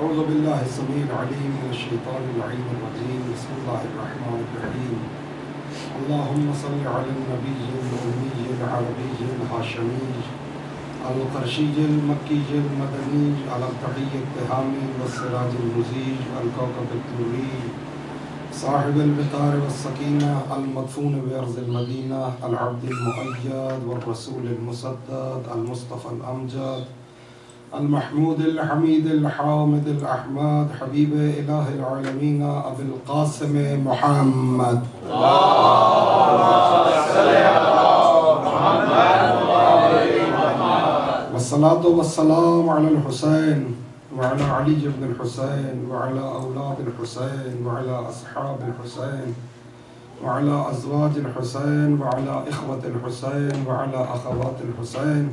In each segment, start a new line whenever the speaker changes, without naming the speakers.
أعوذ بالله السميع العليم من الشيطان اللعين الرجيم. بسم الله الرحمن الرحيم. اللهم صل على النبي الأمي العربي الهاشمي القرشي المكي المدني على التحي التهامي والسراج المزيج الكوكب الدوري صاحب الوقار والسكينة المدفون بأرض المدينة العبد المؤيد والرسول المسدد المصطفى الأمجد المحمود الحميد الحامد الأحمد حبيب إله العالمين أبي القاسم محمد. والصلاة والسلام على الحسين وعلى علي بن الحسين وعلى أولاد الحسين وعلى أصحاب الحسين وعلى أزواج الحسين وعلى إخوة الحسين وعلى أخوات الحسين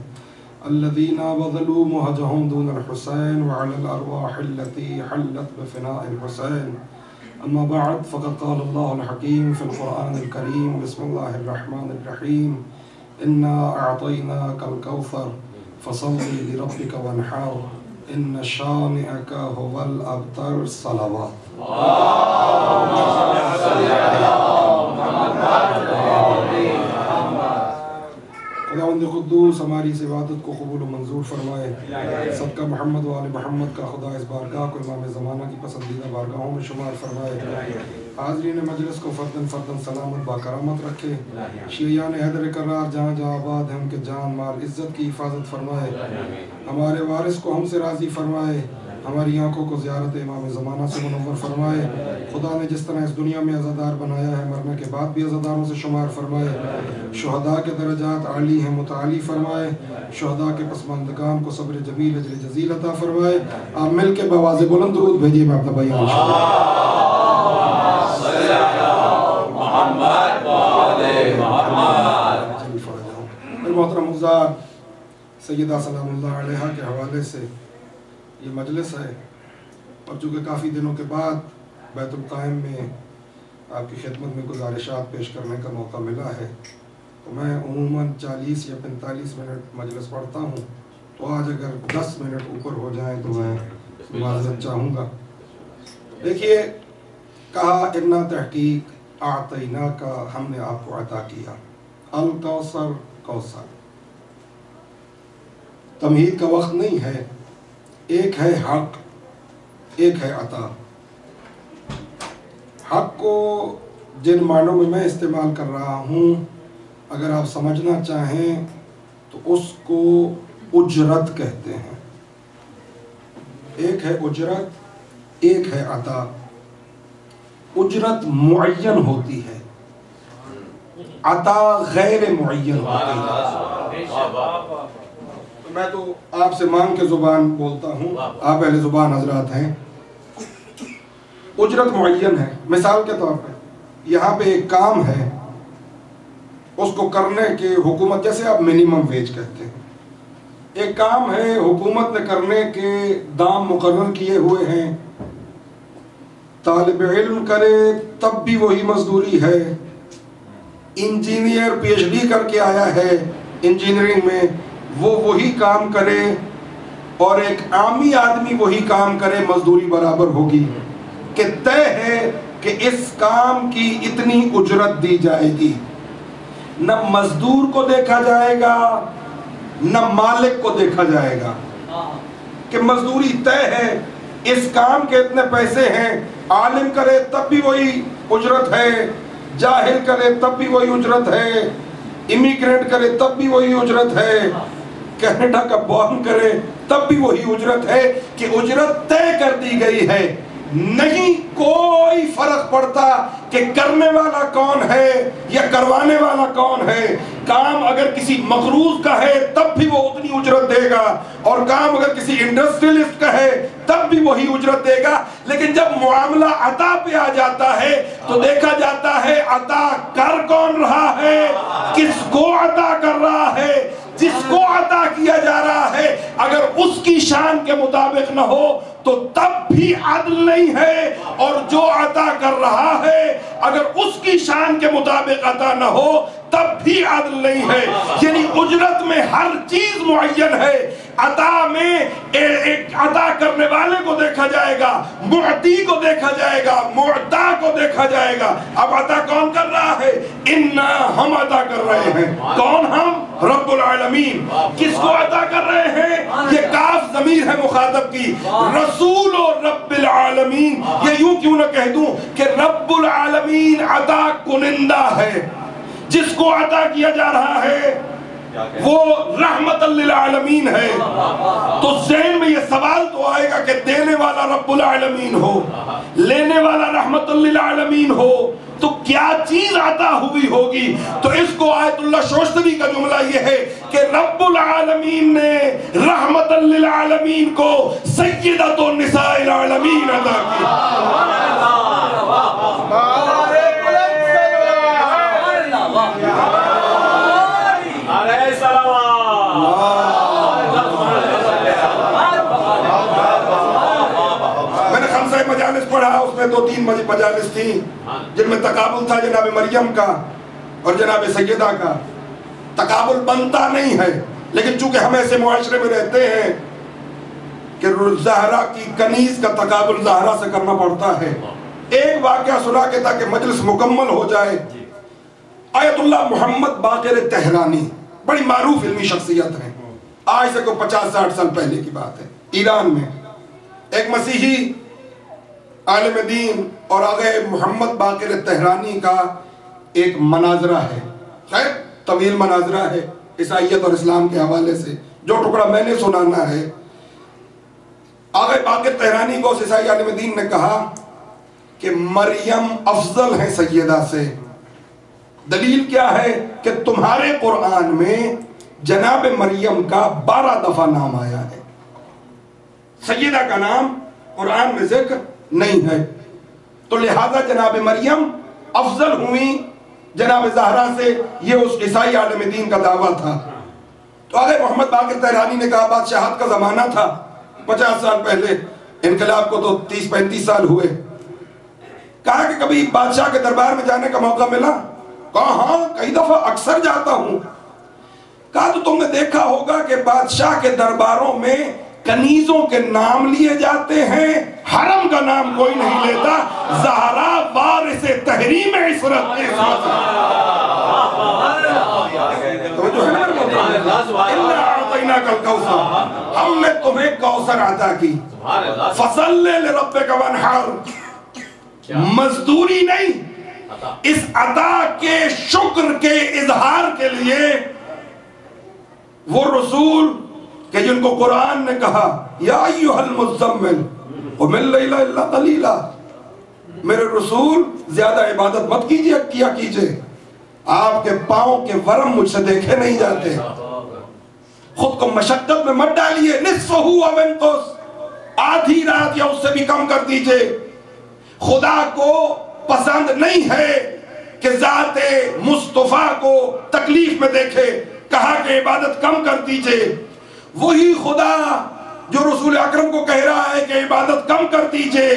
الذين بذلوا مهجهم دون الحسين وعلى الأرواح التي حلت بفناء الحسين. أما بعد، فقد قال الله الحكيم في القرآن الكريم: بسم الله الرحمن الرحيم، إنا أعطيناك الكوثر فصل لربك وانحر إن شانئك هو الأبتر. صلوات. خداوند قدوس ہماری اس عبادت کو قبول و منظور فرمائے. صدقہ محمد و آل محمد کا خدا اس بارگاہ کو امام زمانہ کی پسندیدہ بارگاہوں میں شمار فرمائے. حاضرین مجلس کو فردن فردن سلامت باکرامت رکھے. شیعیان حیدر کرار جہاں جہاں آباد ہیں ان کے جان مال عزت کی حفاظت فرمائے. ہمارے وارث کو ہم سے راضی فرمائے. ہماری آنکھوں کو زیارت امام زمانہ سے منور فرمائے. خدا نے جس طرح اس دنیا میں عزادار بنایا ہے مرنے کے بعد بھی عزاداروں سے شمار فرمائے. شہداء کے درجات عالی ہیں متعالی فرمائے. شہداء کے پسماندگان کو صبر جمیل اجر جزیل عطا فرمائے. آپ مل کے بآواز بلند درود بھیجیے. میں اپنا بیان محترم حضار سیدہ سلام اللہ علیہ کے حوالے سے یہ مجلس ہے، اور چونکہ کافی دنوں کے بعد بیت القائم میں آپ کی خدمت میں گزارشات پیش کرنے کا موقع ملا ہے، تو میں عموماً 40 یا 45 منٹ مجلس پڑھتا ہوں، تو آج اگر 10 منٹ اوپر ہو جائیں تو میں معذرت چاہوں گا. دیکھیے، کہا اِنَّا تحقیق اعطینٰ کا، ہم نے آپ کو عطا کیا الکوثر، کوثر. تمہید کا وقت نہیں ہے. ایک ہے حق، ایک ہے عطا. حق کو جن معنوں میں میں استعمال کر رہا ہوں اگر آپ سمجھنا چاہیں تو اس کو اجرت کہتے ہیں. ایک ہے اجرت، ایک ہے عطا. اجرت معین ہوتی ہے، عطا غیر معین ہوتی ہے. میں تو آپ سے مانگ کے زبان بولتا ہوں، آپ اہل زبان حضرات ہیں. اجرت معین ہے. مثال کے طور پہ یہاں پہ ایک کام ہے، اس کو کرنے کے حکومت، جیسے آپ منیمم ویج کہتے ہیں، ایک کام ہے حکومت نے کرنے کے دام مقرر کیے ہوئے ہیں. طالب علم کرے تب بھی وہی مزدوری ہے. انجینئر پی ایچ ڈی کر کے آیا ہے انجینئرنگ میں، وہ وہی کام کرے، اور ایک عامی آدمی وہی کام کرے، مزدوری برابر ہوگی. کہ طے ہے کہ اس کام کی اتنی اجرت دی جائے گی. نہ مزدور کو دیکھا جائے گا نہ مالک کو دیکھا جائے گا، کہ مزدوری طے ہے، اس کام کے اتنے پیسے ہیں. عالم کرے تب بھی وہی اجرت ہے، جاہل کرے تب بھی وہی اجرت ہے، امیگرینٹ کرے تب بھی وہی اجرت ہے، کینیڈا کا بورن کرے تب بھی وہی اجرت ہے. کہ اجرت طے کر دی گئی ہے. نہیں کوئی فرق پڑتا کہ کرنے والا کون ہے یا کروانے والا کون ہے. کام اگر کسی مقروض کا ہے تب بھی وہ اتنی اجرت دے گا، اور کام اگر کسی انڈسٹریلسٹ کا ہے تب بھی وہی اجرت دے گا. لیکن جب معاملہ عطا پہ آ جاتا ہے تو دیکھا جاتا ہے عطا کر کون رہا ہے، کس کو عطا کر رہا ہے. جس کو عطا کیا جا رہا ہے اگر اس کی شان کے مطابق نہ ہو تو تب بھی عدل نہیں ہے، اور جو عطا کر رہا ہے اگر اس کی شان کے مطابق عطا نہ ہو تب بھی عدل نہیں ہے. یعنی اجرت میں ہر چیز معین ہے. عطا میں ایک عطا کرنے والے کو دیکھا جائے گا, معطی کو دیکھا جائے گا, معطا کو دیکھا جائے گا. اب عطا کون کر رہا ہے؟ ہم عطا کر رہے ہیں. کون ہم؟ رب العالمین. کس کو عطا کر رہے ہیں؟ یہ کاف ضمیر ہے مخاطب کی. رسول و رب العالمین. یہ یوں کیوں نہ کہہ دوں کہ رب العالمین عطا کنندہ ہے. جس کو عطا کیا جا رہا ہے وہ رحمت للعالمین ہے. تو ذہن میں یہ سوال تو آئے گا کہ دینے والا رب العالمین ہو, لینے والا رحمت للعالمین ہو, تو کیا چیز عطا ہوئی ہوگی؟ تو اس کو آیت اللہ شوشتری کا جملہ یہ ہے کہ رب العالمین نے رحمت للعالمین کو سیدۃ النساء العالمین عطا کی. میں نے خمسہ مجالس پڑھا, اس میں 2-3 مجالس تھیں جن میں تقابل تھا جناب مریم کا اور جناب سیدہ کا. تقابل بنتا نہیں ہے, لیکن چونکہ ہم ایسے معاشرے میں رہتے ہیں کہ زہرا کی کنیز کا تقابل زہرا سے کرنا پڑتا ہے. ایک واقعہ سنا کے تاکہ مجلس مکمل ہو جائے. آیت اللہ محمد باقر تہرانی بڑی معروف علمی شخصیت ہے. آج سے کوئی 50-60 سال پہلے کی بات ہے. ایران میں ایک مسیحی عالم دین اور آغا محمد باقر تہرانی کا ایک مناظرہ ہے. خیر طویل مناظرہ ہے عیسائیت اور اسلام کے حوالے سے. جو ٹکڑا میں نے سنانا ہے, آغا باقر تہرانی کو اس عیسائی عالم دین نے کہا کہ مریم افضل ہے سیدہ سے. دلیل کیا ہے کہ تمہارے قرآن میں جناب مریم کا 12 دفعہ نام آیا ہے, سیدہ کا نام قرآن میں ذکر نہیں ہے. تو لہذا جناب مریم افضل ہوئی جناب زہرا سے, یہ اس عیسائی عالم دین کا دعویٰ تھا. تو آگے محمد باقر تہرانی نے کہا بادشاہت کا زمانہ تھا 50 سال پہلے, انقلاب کو تو 30-35 سال ہوئے. کہا کہ کبھی بادشاہ کے دربار میں جانے کا موقع ملا؟ کہا ہاں کئی دفعہ اکثر جاتا ہوں. کہا تو تم نے دیکھا ہوگا کہ بادشاہ کے درباروں میں کنیزوں کے نام لیے جاتے ہیں, حرم کا نام کوئی نہیں لیتا. زہرا وارث تحریم عصرت. ہم نے تمہیں کوثر عطا کی. فصل لربک وانحر. مزدوری نہیں, اس عطا کے شکر کے اظہار کے لیے وہ رسول کہ جن کو قرآن نے کہا یا ایھا المزمل قم اللیل الا قلیلا, میرے رسول زیادہ عبادت مت کیجئے, آپ کے پاؤں کے ورم مجھ سے دیکھے نہیں جاتے. خود کو مشقت میں مت ڈالیے. نصفہ او انقص, آدھی رات یا اس سے بھی کم کر دیجئے. خدا کو پسند نہیں ہے کہ ذات مصطفیٰ کو تکلیف میں دیکھے. کہا کہ عبادت کم کر دیجئے. وہی خدا جو رسول اکرم کو کہہ رہا ہے کہ عبادت کم کر دیجئے,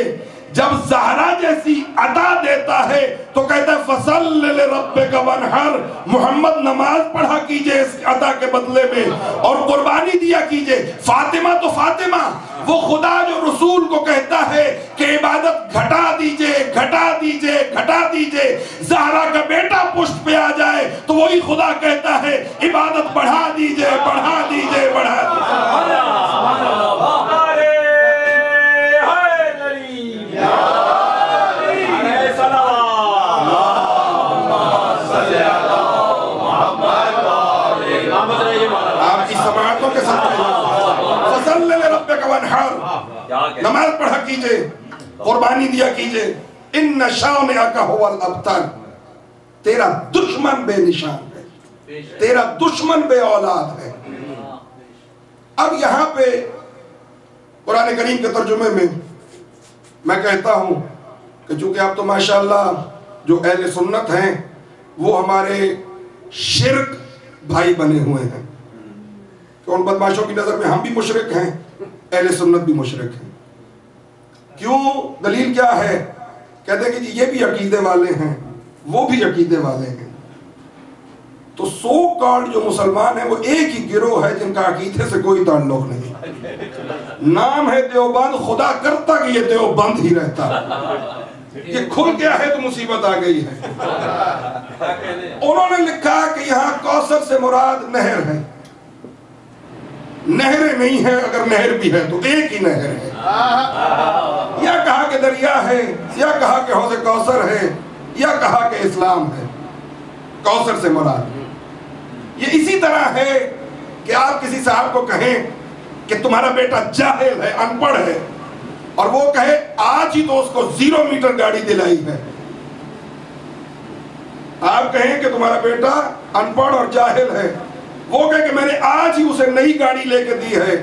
جب زہرا جیسی عطا دیتا ہے تو کہتا ہے فصل لربک وانحر, محمد نماز پڑھا کیجئے اس عطا کے بدلے میں اور قربانی دیا کیجئے. فاطمہ تو فاطمہ, وہ خدا جو رسول کو کہتا ہے کہ عبادت گھٹا دیجئے گھٹا دیجئے گھٹا دیجئے, زہرا کا بیٹا پشت پہ آ جائے تو وہی خدا کہتا ہے عبادت بڑھا دیجئے بڑھا دیجئے بڑھا دیجئے. نماز پڑھا کیجئے, قربانی دیا کیجئے. ان شانئک ھو الابتر, تیرا دشمن بے نشان ہے, تیرا دشمن بے اولاد ہے. اب یہاں پہ قرآن کریم کے ترجمے میں میں کہتا ہوں کہ چونکہ آپ تو ماشاءاللہ جو اہل سنت ہیں وہ ہمارے شرک بھائی بنے ہوئے ہیں, کہ ان بدماشوں کی نظر میں ہم بھی مشرک ہیں, اہل سنت بھی مشرک ہیں. کیوں؟ دلیل کیا ہے؟ کہتے ہیں کہ یہ بھی عقیدے والے ہیں وہ بھی عقیدے والے ہیں. تو 100 کارڈ جو مسلمان ہیں وہ ایک ہی گروہ ہے جن کا عقیدے سے کوئی تعلق نہیں. نام ہے دیوبند، خدا کرتا کہ یہ دیوبند ہی رہتا. یہ کھل گیا ہے تو مصیبت آ گئی ہے. انہوں نے لکھا کہ یہاں کوثر سے مراد نہر ہے. نہریں نہیں ہیں، اگر نہر بھی ہے تو ایک ہی نہر ہے. یا کہا کہ دریا ہے، یا کہا کہ حوض کوثر ہے، یا کہا کہ اسلام ہے. کوثر سے مراد یہ اسی طرح ہے کہ آپ کسی صاحب کو کہیں کہ تمہارا بیٹا جاہل ہے، ان پڑھ ہے، اور وہ کہے آج ہی تو اس کو 0 میٹر گاڑی دلائی ہے. آپ کہیں کہ تمہارا بیٹا ان پڑھ اور جاہل ہے، وہ کہے کہ میں نے آج ہی اسے نئی گاڑی لے کے دی ہے،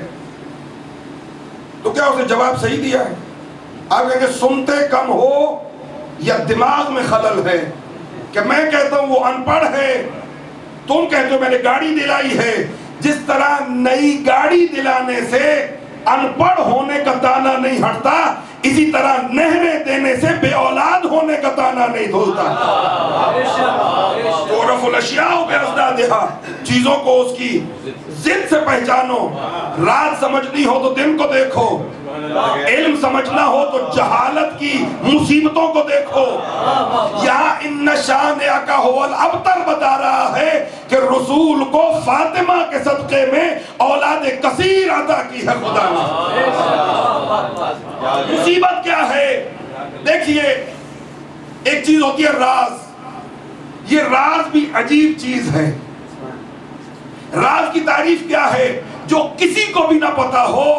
تو کیا اسے جواب صحیح دیا ہے؟ آپ کہیں کہ سنتے کم ہو یا دماغ میں خلل ہے کہ میں کہتا ہوں وہ ان پڑھ ہے، تم کہتے ہو میں نے گاڑی دلائی ہے. جس طرح نئی گاڑی دلانے سے ان پڑھ ہونے کا تانا نہیں ہٹتا، اسی طرح نہریں دینے سے بے اولاد ہونے کا تانا نہیں دھلتا. تعرف الاشیاء بأضدادہا، چیزوں کو اس کی ضد سے پہچانو. رات سمجھنی ہو تو دن کو دیکھو، علم سمجھنا ہو تو جہالت کی مصیبتوں کو دیکھو. یہاں ان شانئک هو الابتر بتا رہا ہے کہ رسول کو فاطمہ کے صدقے میں اولاد کثیر عطا کی ہے خدا نے. مصیبت کیا ہے؟ دیکھیے، ایک چیز ہوتی ہے راز. یہ راز بھی عجیب چیز ہے. راز کی تعریف کیا ہے؟ جو کسی کو بھی نہ پتا ہو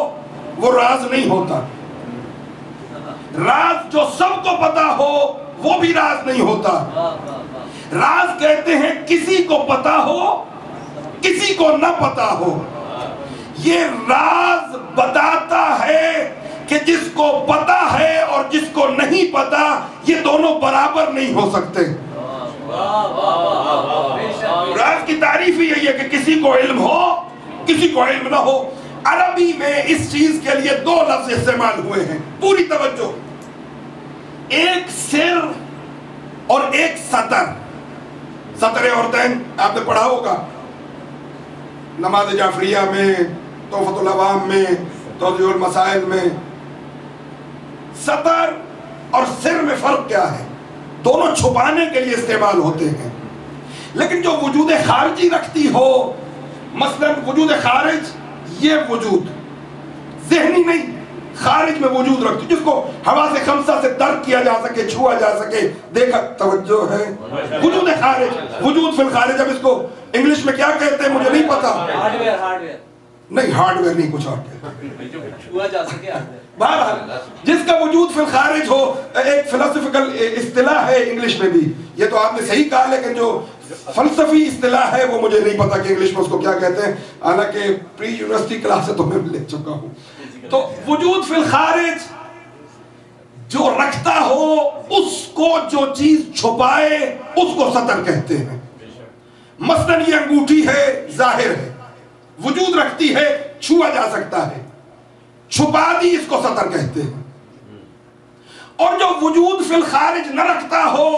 وہ راز نہیں ہوتا. راز جو سب کو پتا ہو وہ بھی راز نہیں ہوتا. راز کہتے ہیں کسی کو پتا ہو، کسی کو نہ پتا ہو. یہ راز بتاتا ہے کہ جس کو پتا ہے اور جس کو نہیں پتا، یہ دونوں برابر نہیں ہو سکتے. راز کی تعریف ہی یہی ہے کہ کسی کو علم ہو، کسی کو علم نہ ہو. عربی میں اس چیز کے لیے 2 لفظ استعمال ہوئے ہیں، پوری توجہ. ایک سر اور ایک سطر. سطر عورتین آپ نے پڑھا ہوگا نماز جعفریہ میں، تحفۃ العوام میں، توضیح المسائل میں. سطر اور سر میں فرق کیا ہے؟ دونوں چھپانے کے لیے استعمال ہوتے ہیں. لیکن جو وجود خارجی رکھتی ہو، مثلا وجود خارج، یہ وجود ذہنی نہیں، خارج میں وجود رکھتی، جس کو حواس خمسہ سے درک کیا جا سکے، چھوا جا سکے، دیکھا. توجہ ہے؟ وجود خارج، وجود فی الخارج. اب اس کو انگلش میں کیا کہتے ہیں مجھے نہیں پتا. نہیں، ہارڈ ویئر نہیں، کچھ اور چھوا جا سکے. بہرحال جس کا وجود فی الخارج ہو، ایک فلسفیکل اصطلاح ہے انگلش میں بھی. یہ تو آپ نے صحیح کہا، لیکن جو فلسفی اصطلاح ہے وہ مجھے نہیں پتا کہ انگلش میں اس کو کیا کہتے ہیں، حالانکہ پری یونیورسٹی کلاس سے تو میں لے چکا ہوں. تو وجود فی الخارج جو رکھتا ہو، اس کو جو چیز چھپائے اس کو سطر کہتے ہیں. مثلا یہ انگوٹھی ہے، ظاہر ہے، وجود رکھتی ہے، چھوا جا سکتا ہے، چھپا دی، اس کو سطر کہتے ہیں. اور جو وجود فی الخارج نہ رکھتا ہو،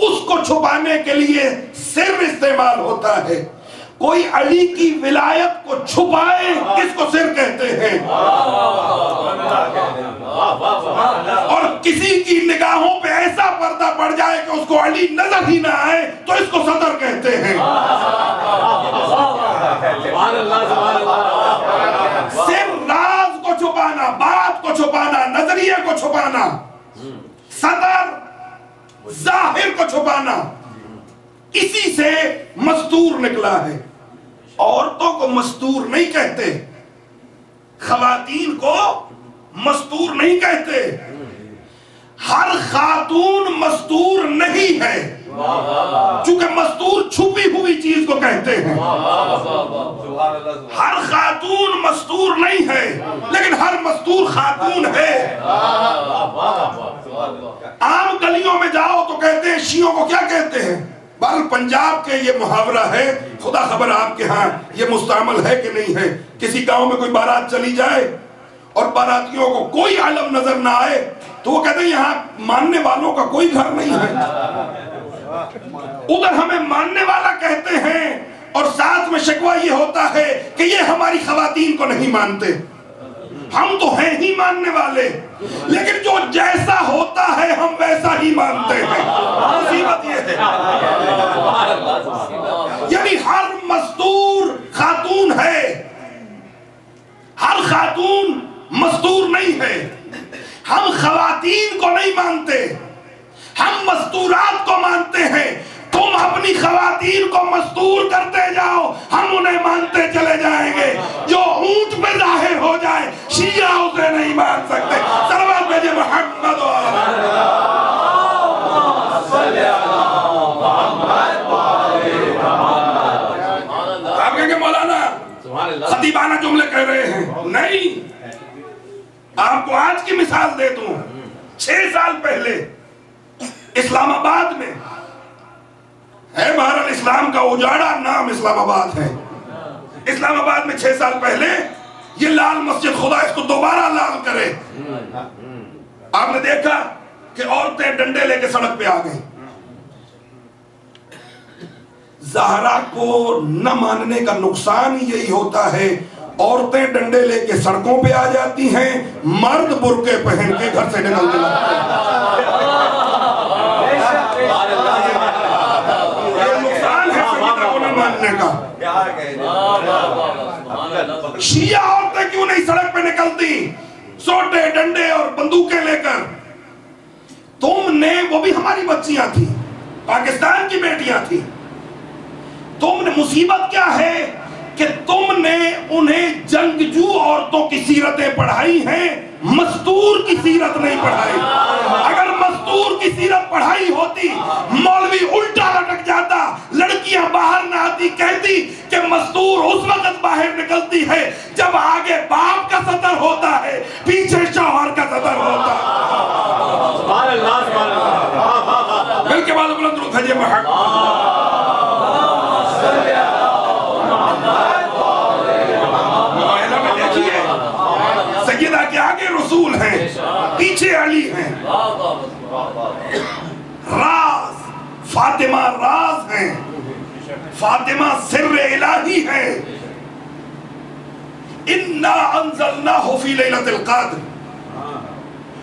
اس کو چھپانے کے لیے سر استعمال ہوتا ہے. کوئی علی کی ولایت کو چھپائے، اس کو سر کہتے ہیں. اور کسی کی نگاہوں پہ ایسا پردہ پڑ جائے کہ اس کو علی نظر ہی نہ آئے تو اس کو سطر کہتے ہیں. سر راز کو چھپانا، بات کو چھپانا، نظریے کو چھپانا. سطر ظاہر کو چھپانا. اسی سے مستور نکلا ہے. عورتوں کو مستور نہیں کہتے، خواتین کو مستور نہیں کہتے. ہر خاتون مستور نہیں ہے، چونکہ مستور چھپی ہوئی چیز کو کہتے ہیں. ہر خاتون مستور نہیں ہے، لیکن ہر مستور خاتون ہے. عام گلیوں میں جاؤ تو کہتے ہیں، شیعوں کو کیا کہتے ہیں؟ بہرحال پنجاب کے یہ محاورہ ہے، خدا خبر آپ کے ہاں یہ مستعمل ہے کہ نہیں ہے. کسی گاؤں میں کوئی بارات چلی جائے اور باراتیوں کو کوئی عالم نظر نہ آئے تو وہ کہتے ہیں یہاں ماننے والوں کا کوئی گھر نہیں ہے. ادھر ہمیں ماننے والا کہتے ہیں اور ساتھ میں شکوہ یہ ہوتا ہے کہ یہ ہماری خواتین کو نہیں مانتے. ہم تو ہیں ہی ماننے والے، لیکن جو جیسا ہوتا ہے ہم ویسا ہی مانتے ہیں. مصیبت یہ ہے یعنی ہر مستور خاتون ہے، ہر خاتون مستور نہیں ہے. ہم خواتین کو نہیں مانتے، ہم مستورات کو مانتے ہیں. تم اپنی خواتین کو مستور کرتے جاؤ، ہم انہیں مانتے چلے جائیں گے. جو اونٹ پہ ظاہر ہو جائے شیعہ اسے نہیں مان سکتے. صلوات بھیجے محمد آپ کہیں گے مولانا خطیبانہ جملے کہہ رہے ہیں. نہیں، آپ کو آج کی مثال دے دوں. 6 سال پہلے اسلام آباد میں ہے، بہرحال اسلام کا اجاڑا نام اسلام آباد ہے. اسلام آباد میں 6 سال پہلے یہ لال مسجد، خدا اس کو دوبارہ لال کرے، آپ نے دیکھا کہ عورتیں ڈنڈے لے کے سڑک پہ آ گئیں. زہرا کو نہ ماننے کا نقصان یہی ہوتا ہے، عورتیں ڈنڈے لے کے سڑکوں پہ آ جاتی ہیں، مرد برقعے پہن کے گھر سے نکلتے لگتے ہیں. شیعہ عورتیں کیوں نہیں سڑک پہ نکلتی سوٹے ڈنڈے اور بندوقیں لے کر؟ تم نے، وہ بھی ہماری بچیاں تھیں، پاکستان کی بیٹیاں تھیں. تم نے، مصیبت کیا ہے کہ تم نے انہیں جنگجو عورتوں کی سیرتیں پڑھائی ہیں، مستور کی سیرت نہیں پڑھائی. اگر مستور کی سیرت پڑھائی ہوتی مولوی الٹا لٹک جاتا، لڑکیاں باہر نہ آتی، کہتی کہ مستور اس وقت باہر نکلتی ہے جب آگے باپ کا سطر ہوتا ہے، پیچھے شوہر کا سطر ہوتا ہے. مل کے بعد بلند درود بھیجے محمد. سیدہ کے آگے رسول ہیں، پیچھے علی ہیں. راز فاطمہ راز ہیں، فاطمہ سر الہی ہیں. اِنَّا أَنزَلْنَاهُ فِي لَيْلَةِ الْقَدْرِ.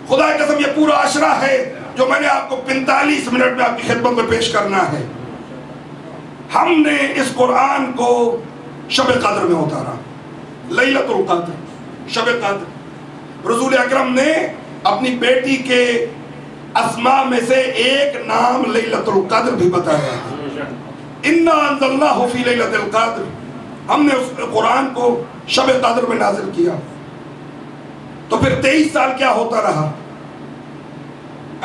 خدا کی قسم یہ پورا عشرہ ہے جو میں نے آپ کو 45 منٹ میں آپ کی خدمت میں پیش کرنا ہے. ہم نے اس قرآن کو شب قدر میں اتارا، لیلۃ القدر، شب قدر. رسول اکرم نے اپنی بیٹی کے اسماء میں سے ایک نام لیلۃ القدر بھی بتایا. اِنَّا أَنزَلْنَاهُ فِي لَيْلَةِ الْقَدْرِ. ہم نے اس قرآن کو شب قدر میں نازل کیا. تو پھر 23 سال کیا ہوتا رہا؟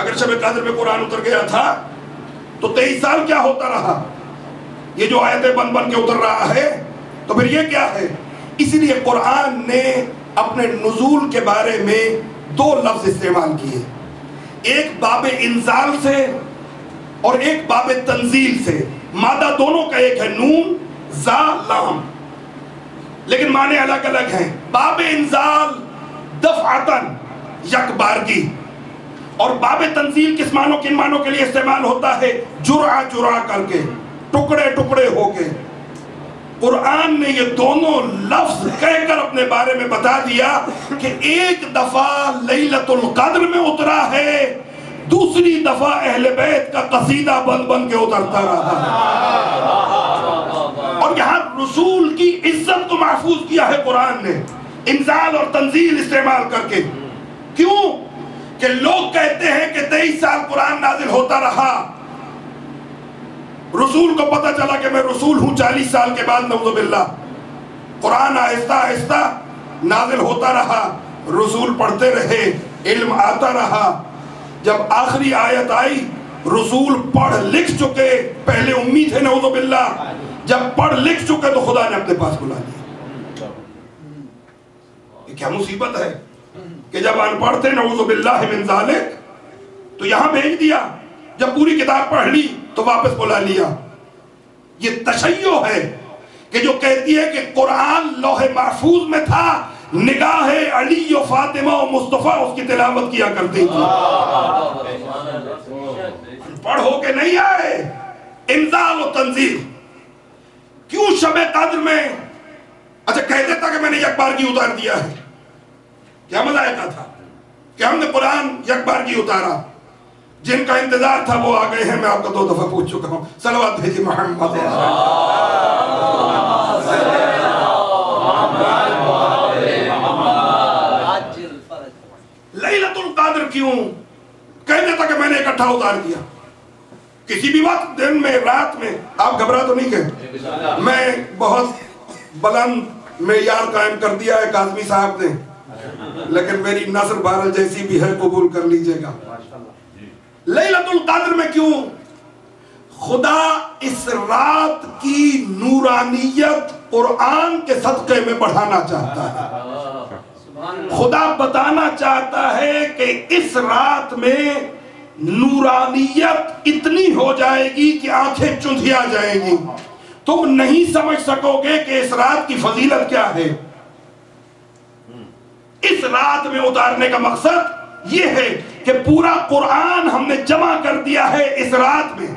اگر شب قدر میں قرآن اتر گیا تھا تو 23 سال کیا ہوتا رہا؟ یہ جو آیتیں بن بن کے اتر رہا ہے تو پھر یہ کیا ہے؟ اس لیے قرآن نے اپنے نزول کے بارے میں 2 لفظ استعمال کیے، ایک باب انزال سے اور ایک باب تنزیل سے. مادہ دونوں کا ایک ہے، نون زا لام، لیکن معنی الگ الگ ہیں. باب انزال دفعتاً، یک بارگی، اور باب تنزیل کس معنوں کن معنوں کے لیے استعمال ہوتا ہے؟ جرعہ جرعہ کر کے، ٹکڑے ٹکڑے ہو کے. قرآن نے یہ دونوں لفظ کہہ کر اپنے بارے میں بتا دیا کہ ایک دفعہ لیلۃ القدر میں اترا ہے، دوسری دفعہ اہل بیت کا قصیدہ بن بن کے اترتا رہا ہے. اور یہاں رسول کی عزت کو محفوظ کیا ہے قرآن نے انزال اور تنزیل استعمال کر کے. کیوں کہ لوگ کہتے ہیں کہ 23 سال قرآن نازل ہوتا رہا، رسول کو پتہ چلا کہ میں رسول ہوں 40 سال کے بعد، نعوذ باللہ. قرآن آہستہ آہستہ نازل ہوتا رہا، رسول پڑھتے رہے، علم آتا رہا. جب آخری آیت آئی، رسول پڑھ لکھ چکے، پہلے امی تھے نعوذ باللہ، جب پڑھ لکھ چکے تو خدا نے اپنے پاس بلا لیا. یہ کیا مصیبت ہے کہ جب ان پڑھ تھے نعوذ باللہ من ذالک تو یہاں بھیج دیا، جب پوری کتاب پڑھ لی تو واپس بلا لیا. یہ تشیع ہے کہ جو کہتی ہے کہ قرآن لوح محفوظ میں تھا، نگاہ علی و فاطمہ و مصطفیٰ اس کی تلاوت کیا کرتی تھی. پڑھو کہ نہیں آئے انزال و تنزیل. کیوں شب قدر میں اچھا کہہ دیتا کہ میں نے یک بار کی اتار دیا ہے، کیا ملائکہ تھا کہ ہم نے قرآن یک بار کی اتارا؟ جن کا انتظار تھا وہ آ گئے ہیں. میں آپ کو 2 دفعہ پوچھ چکا ہوں. صلوات بھیجی محمد. لیلۃ القدر کیوں کہہ دیتا کہ میں نے اکٹھا اتار دیا کسی بھی وقت، دن میں، رات میں؟ آپ گھبرا تو نہیں گئے؟ میں بہت بلند معیار قائم کر دیا ہے کاظمی صاحب نے، لیکن میری نثر بہرحال جیسی بھی ہے قبول کر لیجئے گا. لیلۃ القدر میں کیوں؟ خدا اس رات کی نورانیت قرآن کے صدقے میں بڑھانا چاہتا ہے. خدا بتانا چاہتا ہے کہ اس رات میں نورانیت اتنی ہو جائے گی کہ آنکھیں چندھیا جائیں گی. تم نہیں سمجھ سکو گے کہ اس رات کی فضیلت کیا ہے. اس رات میں اتارنے کا مقصد یہ ہے کہ پورا قرآن ہم نے جمع کر دیا ہے اس رات میں.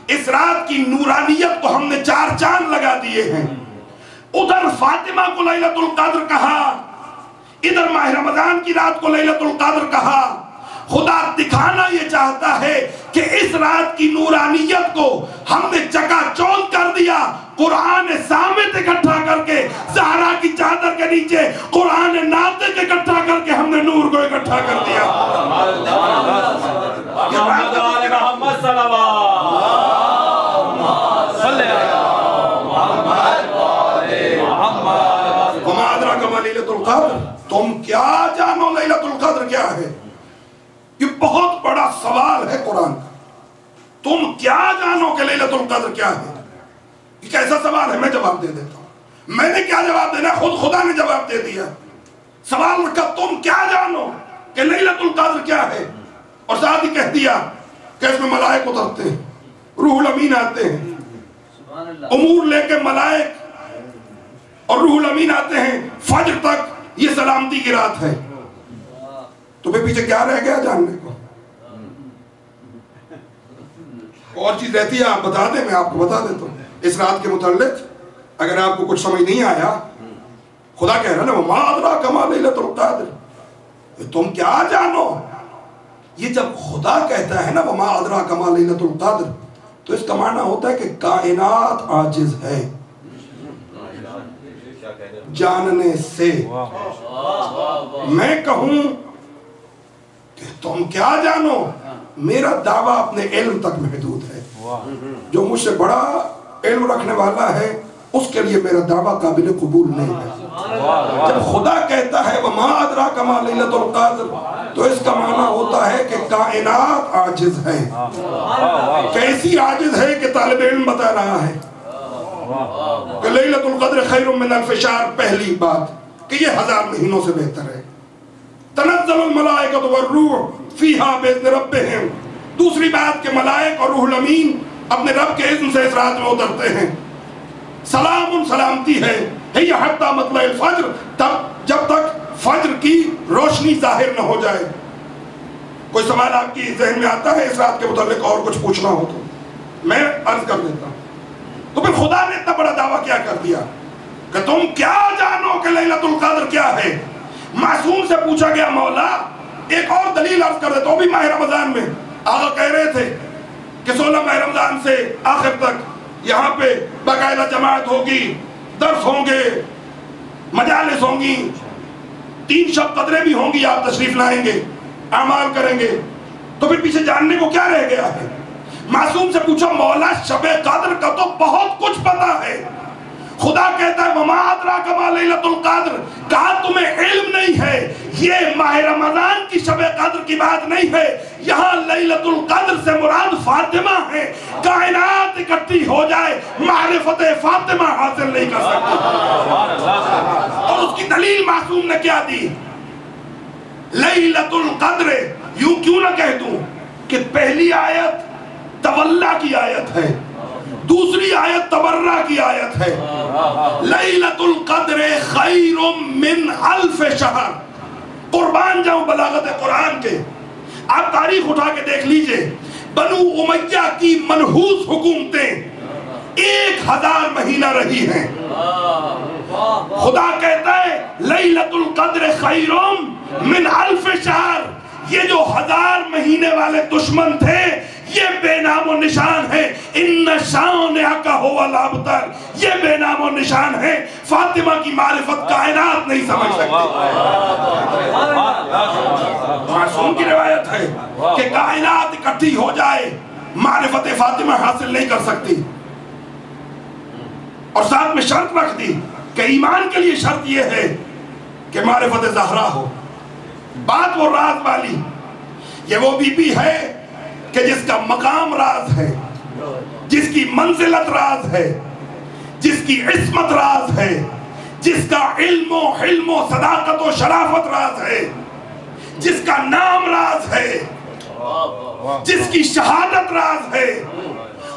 اس رات کی نورانیت کو ہم نے 4 چاند لگا دیے ہیں. ادھر فاطمہ کو لیلۃ القدر کہا، ادھر ماہ رمضان کی رات کو لیلۃ القدر کہا. خدا دکھانا یہ چاہتا ہے کہ اس رات کی نورانیت کو ہم نے چکا چوند کر دیا. قرآن سامت اکٹھا کر کے زہرا کی چادر کے نیچے قرآن ناطق اکٹھا کر کے ہم نے نور کو اکٹھا کر دیا. وما ادراک ما لیلۃ القدر. تم کیا جانو لیلۃ القدر کیا ہے؟ یہ بہت بڑا سوال ہے قرآن کا. تم کیا جانو کہ لیلۃ القدر کیا ہے؟ یہ کیسا سوال ہے؟ میں جواب دے دیتا ہوں. میں نے کیا جواب دینا، خود خدا نے جواب دے دیا. سوال رکھا تم کیا جانو کہ لیلۃ القدر کیا ہے، اور ساتھ ہی کہہ دیا کہ اس میں ملائک اترتے ہیں، روح الامین آتے ہیں، امور لے کے ملائک اور روح الامین آتے ہیں. فجر تک یہ سلامتی کی رات ہے. تمہیں پیچھے کیا رہ گیا جاننے کو؟ اور چیز رہتی ہے آپ بتا دیں، میں آپ کو بتا دیتا ہوں. اس رات کے متعلق اگر آپ کو کچھ سمجھ نہیں آیا، خدا کہہ رہا نا وما ادراک ما لیلۃ القدر. تم کیا جانو، یہ جب خدا کہتا ہے نا وما ادراک ما لیلۃ القدر، تو اس کا معنی ہوتا ہے کہ کائنات عاجز ہے جاننے سے. میں کہوں کہ تم کیا جانو، میرا دعویٰ اپنے علم تک محدود ہے. جو مجھ سے بڑا علم رکھنے والا ہے اس کے لیے میرا دعویٰ قابل قبول نہیں ہے. جب خدا کہتا ہے وما ادراک ما لیلۃ القدر، تو اس کا معنی ہوتا ہے کہ کائنات عاجز ہے. کیسی عاجز ہے کہ طالب علم بتا رہا ہے کہ لیلۃ القدر خیر من الف شہر. پہلی بات کہ یہ 1000 مہینوں سے بہتر ہے. تنزل الملائکۃ والروح فیہا باذن ربہم. دوسری بات کہ ملائک اور روح الامین اپنے رب کے اذن سے اس رات میں اترتے ہیں. سلام سلامتی ہے ہی حتی مطلع الفجر، تب جب تک فجر کی روشنی ظاہر نہ ہو جائے. کوئی سوال آپ کی ذہن میں آتا ہے اس رات کے متعلق اور کچھ پوچھنا ہو تو میں عرض کر دیتا ہوں. تو پھر خدا نے اتنا بڑا دعویٰ کیا کر دیا کہ تم کیا جانو کہ لیلۃ القدر کیا ہے. معصوم سے پوچھا گیا مولا ایک اور دلیل عرض کر دے. تو بھی ماہ رمضان میں آقا کہہ رہے تھے کہ 16 ماہ رمضان سے آخر تک یہاں پہ باقاعدہ جماعت ہوگی، درس ہوں گے، مجالس ہوں گی، 3 شب قدریں بھی ہوں گی، آپ تشریف لائیں گے، اعمال کریں گے. تو پھر پیچھے جاننے کو کیا رہ گیا ہے؟ معصوم سے پوچھا مولا شب قدر کا تو بہت کچھ پتا ہے. خدا کہتا ہے وما ادراک ما لیلۃ القدر. کہا تمہیں علم نہیں ہے، یہ ماہ رمضان کی شب قدر کی بات نہیں ہے. یہاں لیلۃ القدر سے مراد فاطمہ ہے. کائنات اکٹھی ہو جائے معرفت فاطمہ حاصل نہیں کر سکتی. اور اس کی دلیل معصوم نے کیا دی؟ لیلۃ القدر یوں کیوں نہ کہہ دوں کہ پہلی آیت تولا کی آیت ہے، دوسری آیت تبرہ کی آیت ہے. لیلۃ القدر خیر من الف شہر. قربان جاؤں بلاغت قرآن کے. آپ تاریخ اٹھا کے دیکھ لیجئے، بنو امیہ کی منحوس حکومتیں 1000 مہینہ رہی ہیں. خدا کہتا ہے لیلۃ القدر خیر من 1000 شہر. یہ جو 1000 مہینے والے دشمن تھے یہ بے نام و نشان ہے. ان شانئک ھو الابتر. یہ بے نام و نشان ہے. فاطمہ کی معرفت کائنات نہیں سمجھ سکتی. معصوم کی روایت ہے کہ کائنات اکٹھی ہو جائے معرفت فاطمہ حاصل نہیں کر سکتی. اور ساتھ میں شرط رکھ دی کہ ایمان کے لیے شرط یہ ہے کہ معرفت زہرا ہو. بات وہ راز والی. یہ وہ بی بی ہے کہ جس کا مقام راز ہے, جس کی منزلت راز ہے, جس کی عصمت راز ہے, جس کا علم و حلم و صداقت و شرافت راز ہے, جس کا نام راز ہے, جس کی شہادت راز ہے,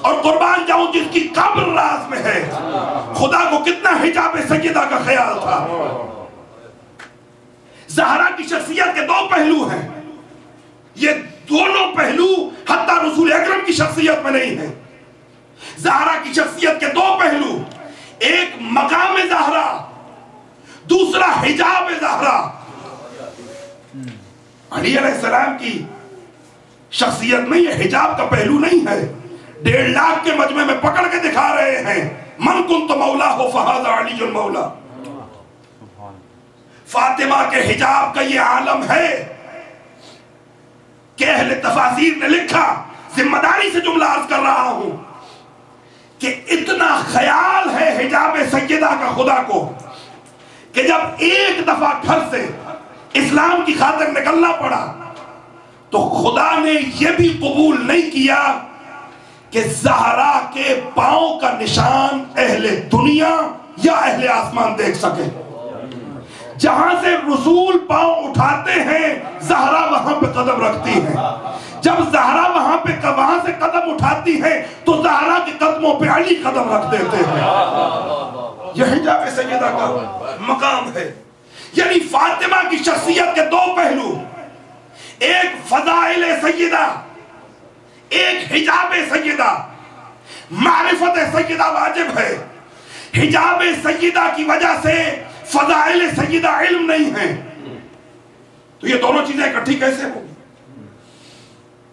اور قربان جاؤں جس کی قبر راز میں ہے. خدا کو کتنا حجاب سیدہ کا خیال تھا. زہرا کی شخصیت کے 2 پہلو ہیں. یہ دونوں پہلو حتیٰ رسول اکرم کی شخصیت میں نہیں ہیں. زہرا کی شخصیت کے 2 پہلو, ایک مقام زہرا, دوسرا حجاب زہرا. علی علیہ السلام کی شخصیت میں یہ حجاب کا پہلو نہیں ہے. 1.5 لاکھ کے مجمع میں پکڑ کے دکھا رہے ہیں من کنت مولا ہو فہذا علی المولا. فاطمہ کے حجاب کا یہ عالم ہے کہ اہل تفاسیر نے لکھا, ذمہ داری سے جملہ عرض کر رہا ہوں, کہ اتنا خیال ہے حجاب سیدہ کا خدا کو کہ جب ایک دفعہ گھر سے اسلام کی خاطر نکلنا پڑا تو خدا نے یہ بھی قبول نہیں کیا کہ زہرا کے پاؤں کا نشان اہل دنیا یا اہل آسمان دیکھ سکے. جہاں سے رسول پاؤں اٹھاتے ہیں زہرا وہاں پہ قدم رکھتی ہیں. جب زہرا وہاں سے قدم اٹھاتی ہے تو زہرا کے قدموں پہ علی قدم رکھ دیتے ہیں. یہ حجاب سیدہ کا مقام ہے. یعنی فاطمہ کی شخصیت کے 2 پہلو, ایک فضائل سیدہ, ایک حجاب سیدہ. معرفت سیدہ واجب ہے. حجاب سیدہ کی وجہ سے فضائل سیدہ علم نہیں ہے. تو یہ دونوں چیزیں اکٹھی کیسے ہوں؟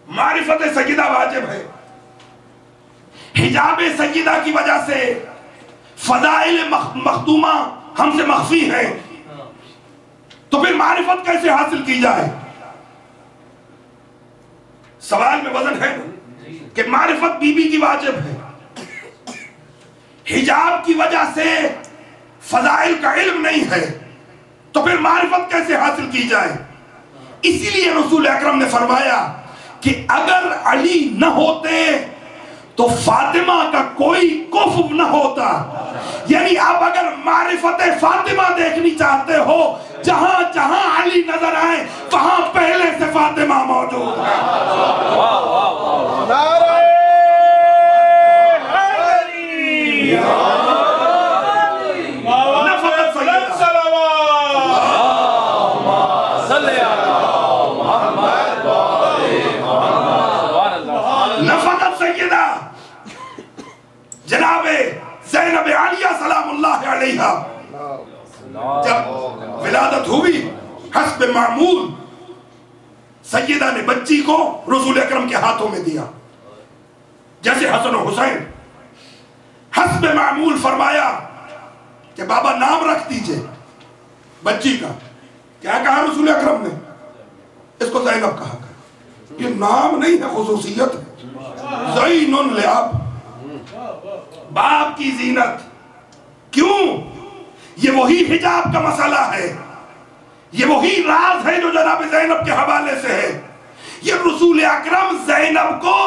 معرفت سیدہ واجب ہے, حجاب سیدہ کی وجہ سے فضائل مخدومہ ہم سے مخفی ہیں. تو پھر معرفت کیسے حاصل کی جائے؟ سوال میں وزن ہے کہ معرفت بی بی کی واجب ہے, حجاب کی وجہ سے فضائل کا علم نہیں ہے, تو پھر معرفت کیسے حاصل کی جائے؟ اسی لیے رسول اکرم نے فرمایا کہ اگر علی نہ ہوتے تو فاطمہ کا کوئی کفو نہ ہوتا. یعنی اب اگر معرفت فاطمہ دیکھنی چاہتے ہو, جہاں جہاں علی نظر آئے وہاں پہلے سے فاطمہ موجود ہے. نعرہ حیدری, نفقت سیدہ جناب زینب عالیہ سلام اللہ علیہا جب ولادت ہوئی حسب معمول سیدہ نے بچی کو رسول اکرم کے ہاتھوں میں دیا. جیسے حسن و حسین حسب معمول فرمایا کہ بابا نام رکھ دیجئے بچی کا. کیا کہا رسول اکرم نے؟ اس کو زینب کہا. یہ نام نہیں ہے, خصوصیت ہے. زین لعب, باپ کی زینت. کیوں؟ یہ وہی حجاب کا مسئلہ ہے, یہ وہی راز ہے جو جناب زینب کے حوالے سے ہے. یہ رسول اکرم زینب کو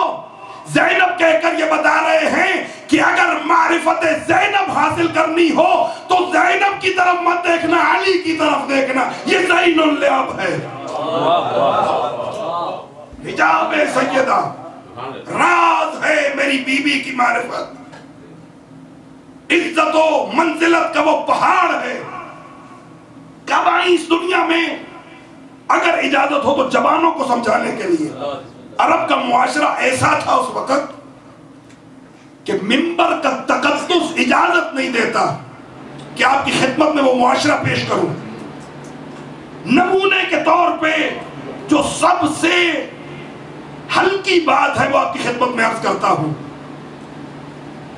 زینب کہہ کر یہ بتا رہے ہیں کہ اگر معرفت زینب حاصل کرنی ہو تو زینب کی طرف مت دیکھنا, علی کی طرف دیکھنا. یہ زین اللعب ہے. حجاب سیدہ راز ہے میری بی بی کی معرفت. عزت و منزلت کا وہ پہاڑ ہے. کب آئی اس دنیا میں؟ اگر اجازت ہو تو جوانوں کو سمجھانے کے لیے. عرب کا معاشرہ ایسا تھا اس وقت کہ منبر کا تقدس اجازت نہیں دیتا کہ آپ کی خدمت میں وہ معاشرہ پیش کروں. نمونے کے طور پہ جو سب سے ہلکی بات ہے وہ آپ کی خدمت میں عرض کرتا ہوں.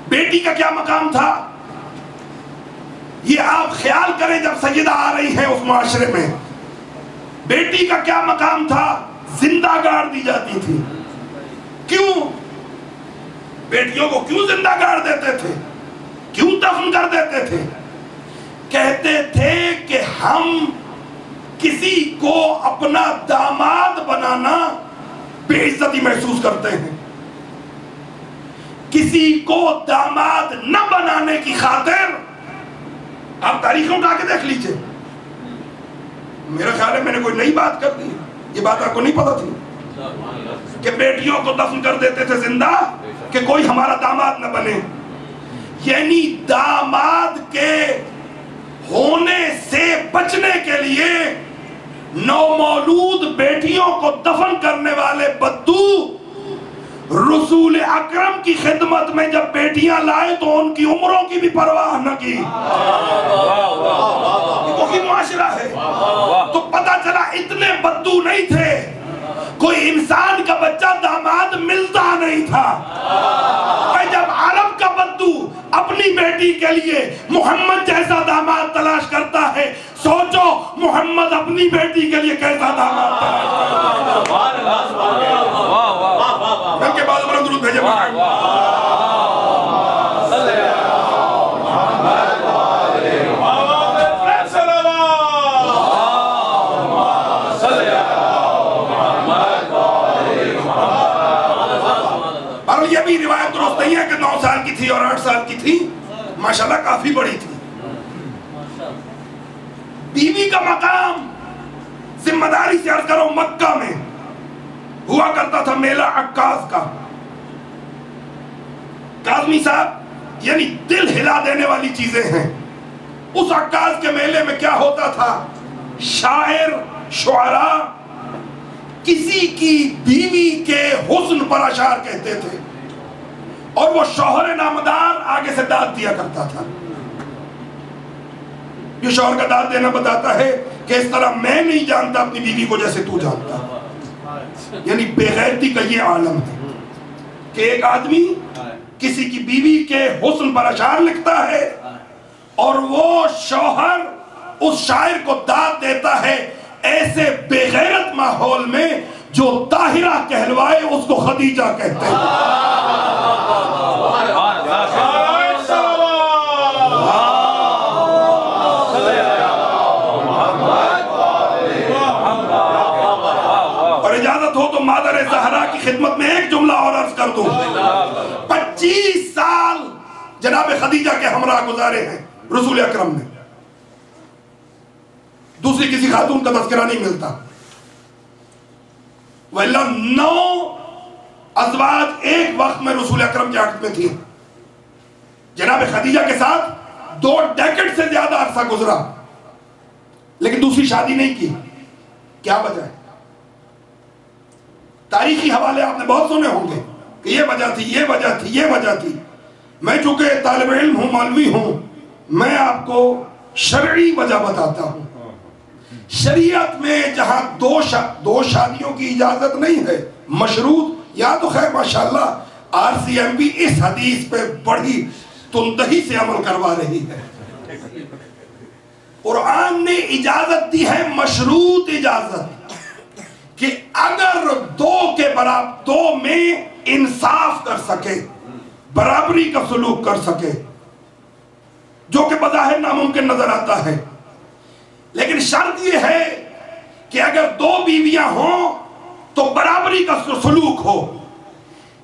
بیٹی کا کیا مقام تھا یہ آپ خیال کریں. جب سیدہ آ رہی ہے اس معاشرے میں, بیٹی کا کیا مقام تھا؟ زندہ گاڑ دی جاتی تھی. کیوں؟ بیٹیوں کو کیوں زندہ گاڑ دیتے تھے؟ کیوں دفن کر دیتے تھے؟ کہتے تھے کہ ہم کسی کو اپنا داماد بنانا بے عزتی محسوس کرتے ہیں. کسی کو داماد نہ بنانے کی خاطر آپ تاریخیں اٹھا کے دیکھ لیجئے. میرا خیال ہے میں نے کوئی نئی بات کر دی, یہ بات آپ کو نہیں پتا تھی کہ بیٹیوں کو دفن کر دیتے تھے زندہ کہ کوئی ہمارا داماد نہ بنے. یعنی داماد کے ہونے سے بچنے کے لیے نومولود بیٹیوں کو دفن کرنے والے بدو رسول اکرم کی خدمت میں جب بیٹیاں لائے تو ان کی عمروں کی بھی پرواہ نہ کی. یہ وہی معاشرہ ہے. تو پتہ چلا اتنے بدو نہیں تھے, کوئی انسان کا بچہ داماد ملتا نہیں تھا. جب عرب کا بدو اپنی بیٹی کے لیے محمد جیسا داماد تلاش کرتا ہے, سوچو محمد اپنی بیٹی کے لیے کیسا داماد تلاش کرتا ہے. ان کے بعد برم درود بھیجے. اور یہ بھی روایت درست نہیں ہے کہ 9 سال کی تھی اور 8 سال کی تھی, ماشاءاللہ کافی بڑی تھی. بیوی کا مقام ذمہ داری سے عرض کرو مکہ میں ہوا کرتا تھا میلہ عکاظ کا. کاظمی صاحب یعنی دل ہلا دینے والی چیزیں ہیں. اس عکاظ کے میلے میں کیا ہوتا تھا؟ شاعر شعراء کسی کی بیوی کے حسن پر اشعار کہتے تھے اور وہ شوہر نامدار آگے سے داد دیا کرتا تھا. یہ شوہر کا داد دینا بتاتا ہے کہ اس طرح میں نہیں جانتا اپنی بیوی کو جیسے تو جانتا. یعنی بے غیرتی کا یہ عالم ہے کہ ایک آدمی کسی کی بیوی کے حسن پر اشعار لکھتا ہے اور وہ شوہر اس شاعر کو داد دیتا ہے. ایسے بے غیرت ماحول میں جو طاہرہ کہلوائے اس کو خدیجہ کہتے ہیں. اور اجازت ہو تو مادر زہرا کی خدمت میں ایک جملہ اور عرض کر دوں. 25 سال جناب خدیجہ کے ہمراہ گزارے ہیں رسول اکرم نے. دوسری کسی خاتون کا تذکرہ نہیں ملتا. وَإِلَّا 9 ازواج ایک وقت میں رسول اکرم کے عہد میں تھی. جناب خدیجہ کے ساتھ 2 ڈیکڈ سے زیادہ عرصہ گزرا لیکن دوسری شادی نہیں کی. کیا وجہ ہے؟ تاریخی حوالے آپ نے بہت سنے ہوں گے کہ یہ وجہ تھی, یہ وجہ تھی, یہ وجہ تھی. میں چونکہ طالب علم ہوں, مولوی ہوں, میں آپ کو شرعی وجہ بتاتا ہوں. شریعت میں جہاں دو شادیوں کی اجازت نہیں ہے مشروط, یا تو خیر ماشاءاللہ RCM بھی اس حدیث پہ بڑی تندہی سے عمل کروا رہی ہے. قرآن نے اجازت دی ہے, مشروط اجازت, کہ اگر 2 کے برابر 2 میں انصاف کر سکے, برابری کا سلوک کر سکے, جو کہ بظاہر ناممکن نظر آتا ہے. لیکن شرط یہ ہے کہ اگر 2 بیویاں ہوں تو برابری کا سلوک ہو.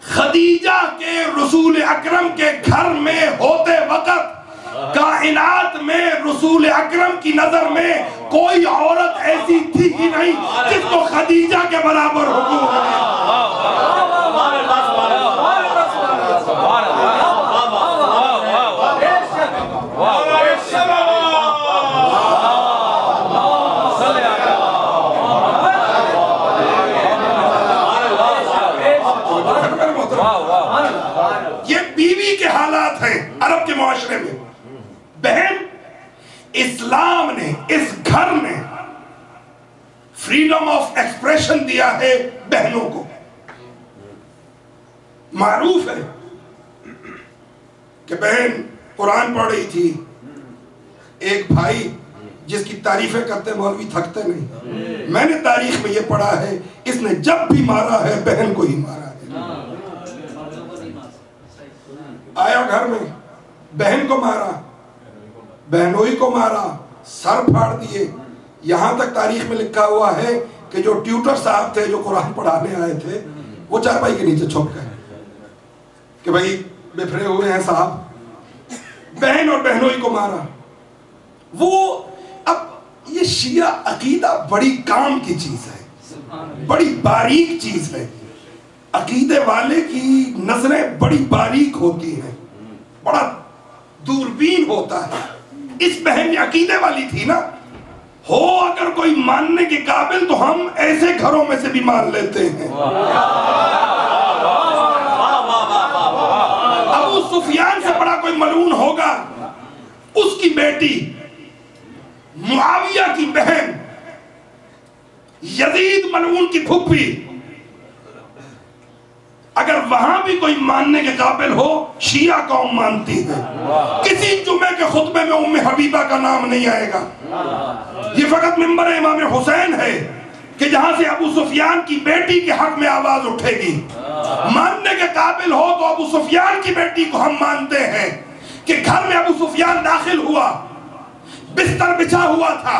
خدیجہ کے رسول اکرم کے گھر میں ہوتے وقت کائنات میں رسول اکرم کی نظر میں کوئی عورت ایسی تھی ہی نہیں جس کو خدیجہ کے برابر حقوق ہے. عرب کے معاشرے میں بہن، اسلام نے، اس گھر نے فریڈم آف ایکسپریشن دیا ہے بہنوں کو. معروف ہے کہ بہن قرآن پڑھ رہی تھی، ایک بھائی جس کی تعریفیں کرتے مولوی تھکتے نہیں، میں نے تاریخ میں یہ پڑھا ہے اس نے جب بھی مارا ہے بہن کو ہی مارا ہے. آیا گھر میں بہن کو مارا، بہنوئی کو مارا، سر پھاڑ دیے. یہاں تک تاریخ میں لکھا ہوا ہے کہ جو ٹیوٹر صاحب تھے جو قرآن پڑھانے آئے تھے وہ چارپائی کے نیچے چھپ گئے کہ بھائی بفرے ہوئے ہیں صاحب. بہن اور بہنوئی کو مارا. وہ اب یہ شیعہ عقیدہ بڑی کام کی چیز ہے، بڑی باریک چیز ہے. عقیدے والے کی نظریں بڑی باریک ہوتی ہیں، بڑا دوربین ہوتا ہے. اس بہن یہ عقیدے والی تھی نا. ہو اگر کوئی ماننے کے قابل تو ہم ایسے گھروں میں سے بھی مان لیتے ہیں. ابو سفیان سے بڑا کوئی ملعون ہوگا، اس کی بیٹی معاویہ کی بہن یزید ملعون کی پھپھی، اگر وہاں بھی کوئی ماننے کے قابل ہو شیعہ قوم مانتی ہے. کسی جمعے کے خطبے میں ام حبیبہ کا نام نہیں آئے گا. یہ فقط منبر امام حسین ہے کہ جہاں سے ابو سفیان کی بیٹی کے حق میں آواز اٹھے گی. ماننے کے قابل ہو تو ابو سفیان کی بیٹی کو ہم مانتے ہیں کہ گھر میں ابو سفیان داخل ہوا، بستر بچھا ہوا تھا،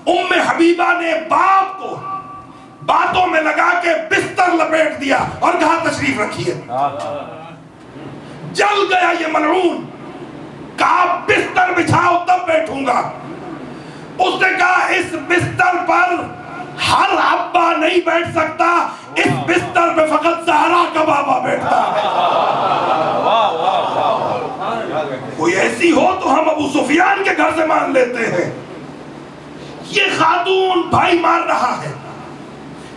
ام حبیبہ نے باپ کو باتوں میں لگا کے بستر لپیٹ دیا اور کہا تشریف رکھیے. جل گیا یہ ملعون، کہا بستر بچھاؤ تب بیٹھوں گا. اس نے کہا اس بستر پر ہر ابا نہیں بیٹھ سکتا، اس بستر پہ فقط زہرا کا بابا بیٹھتا ہے. کوئی ایسی ہو تو ہم ابو سفیان کے گھر سے مان لیتے ہیں. یہ خاتون بھائی مار رہا ہے،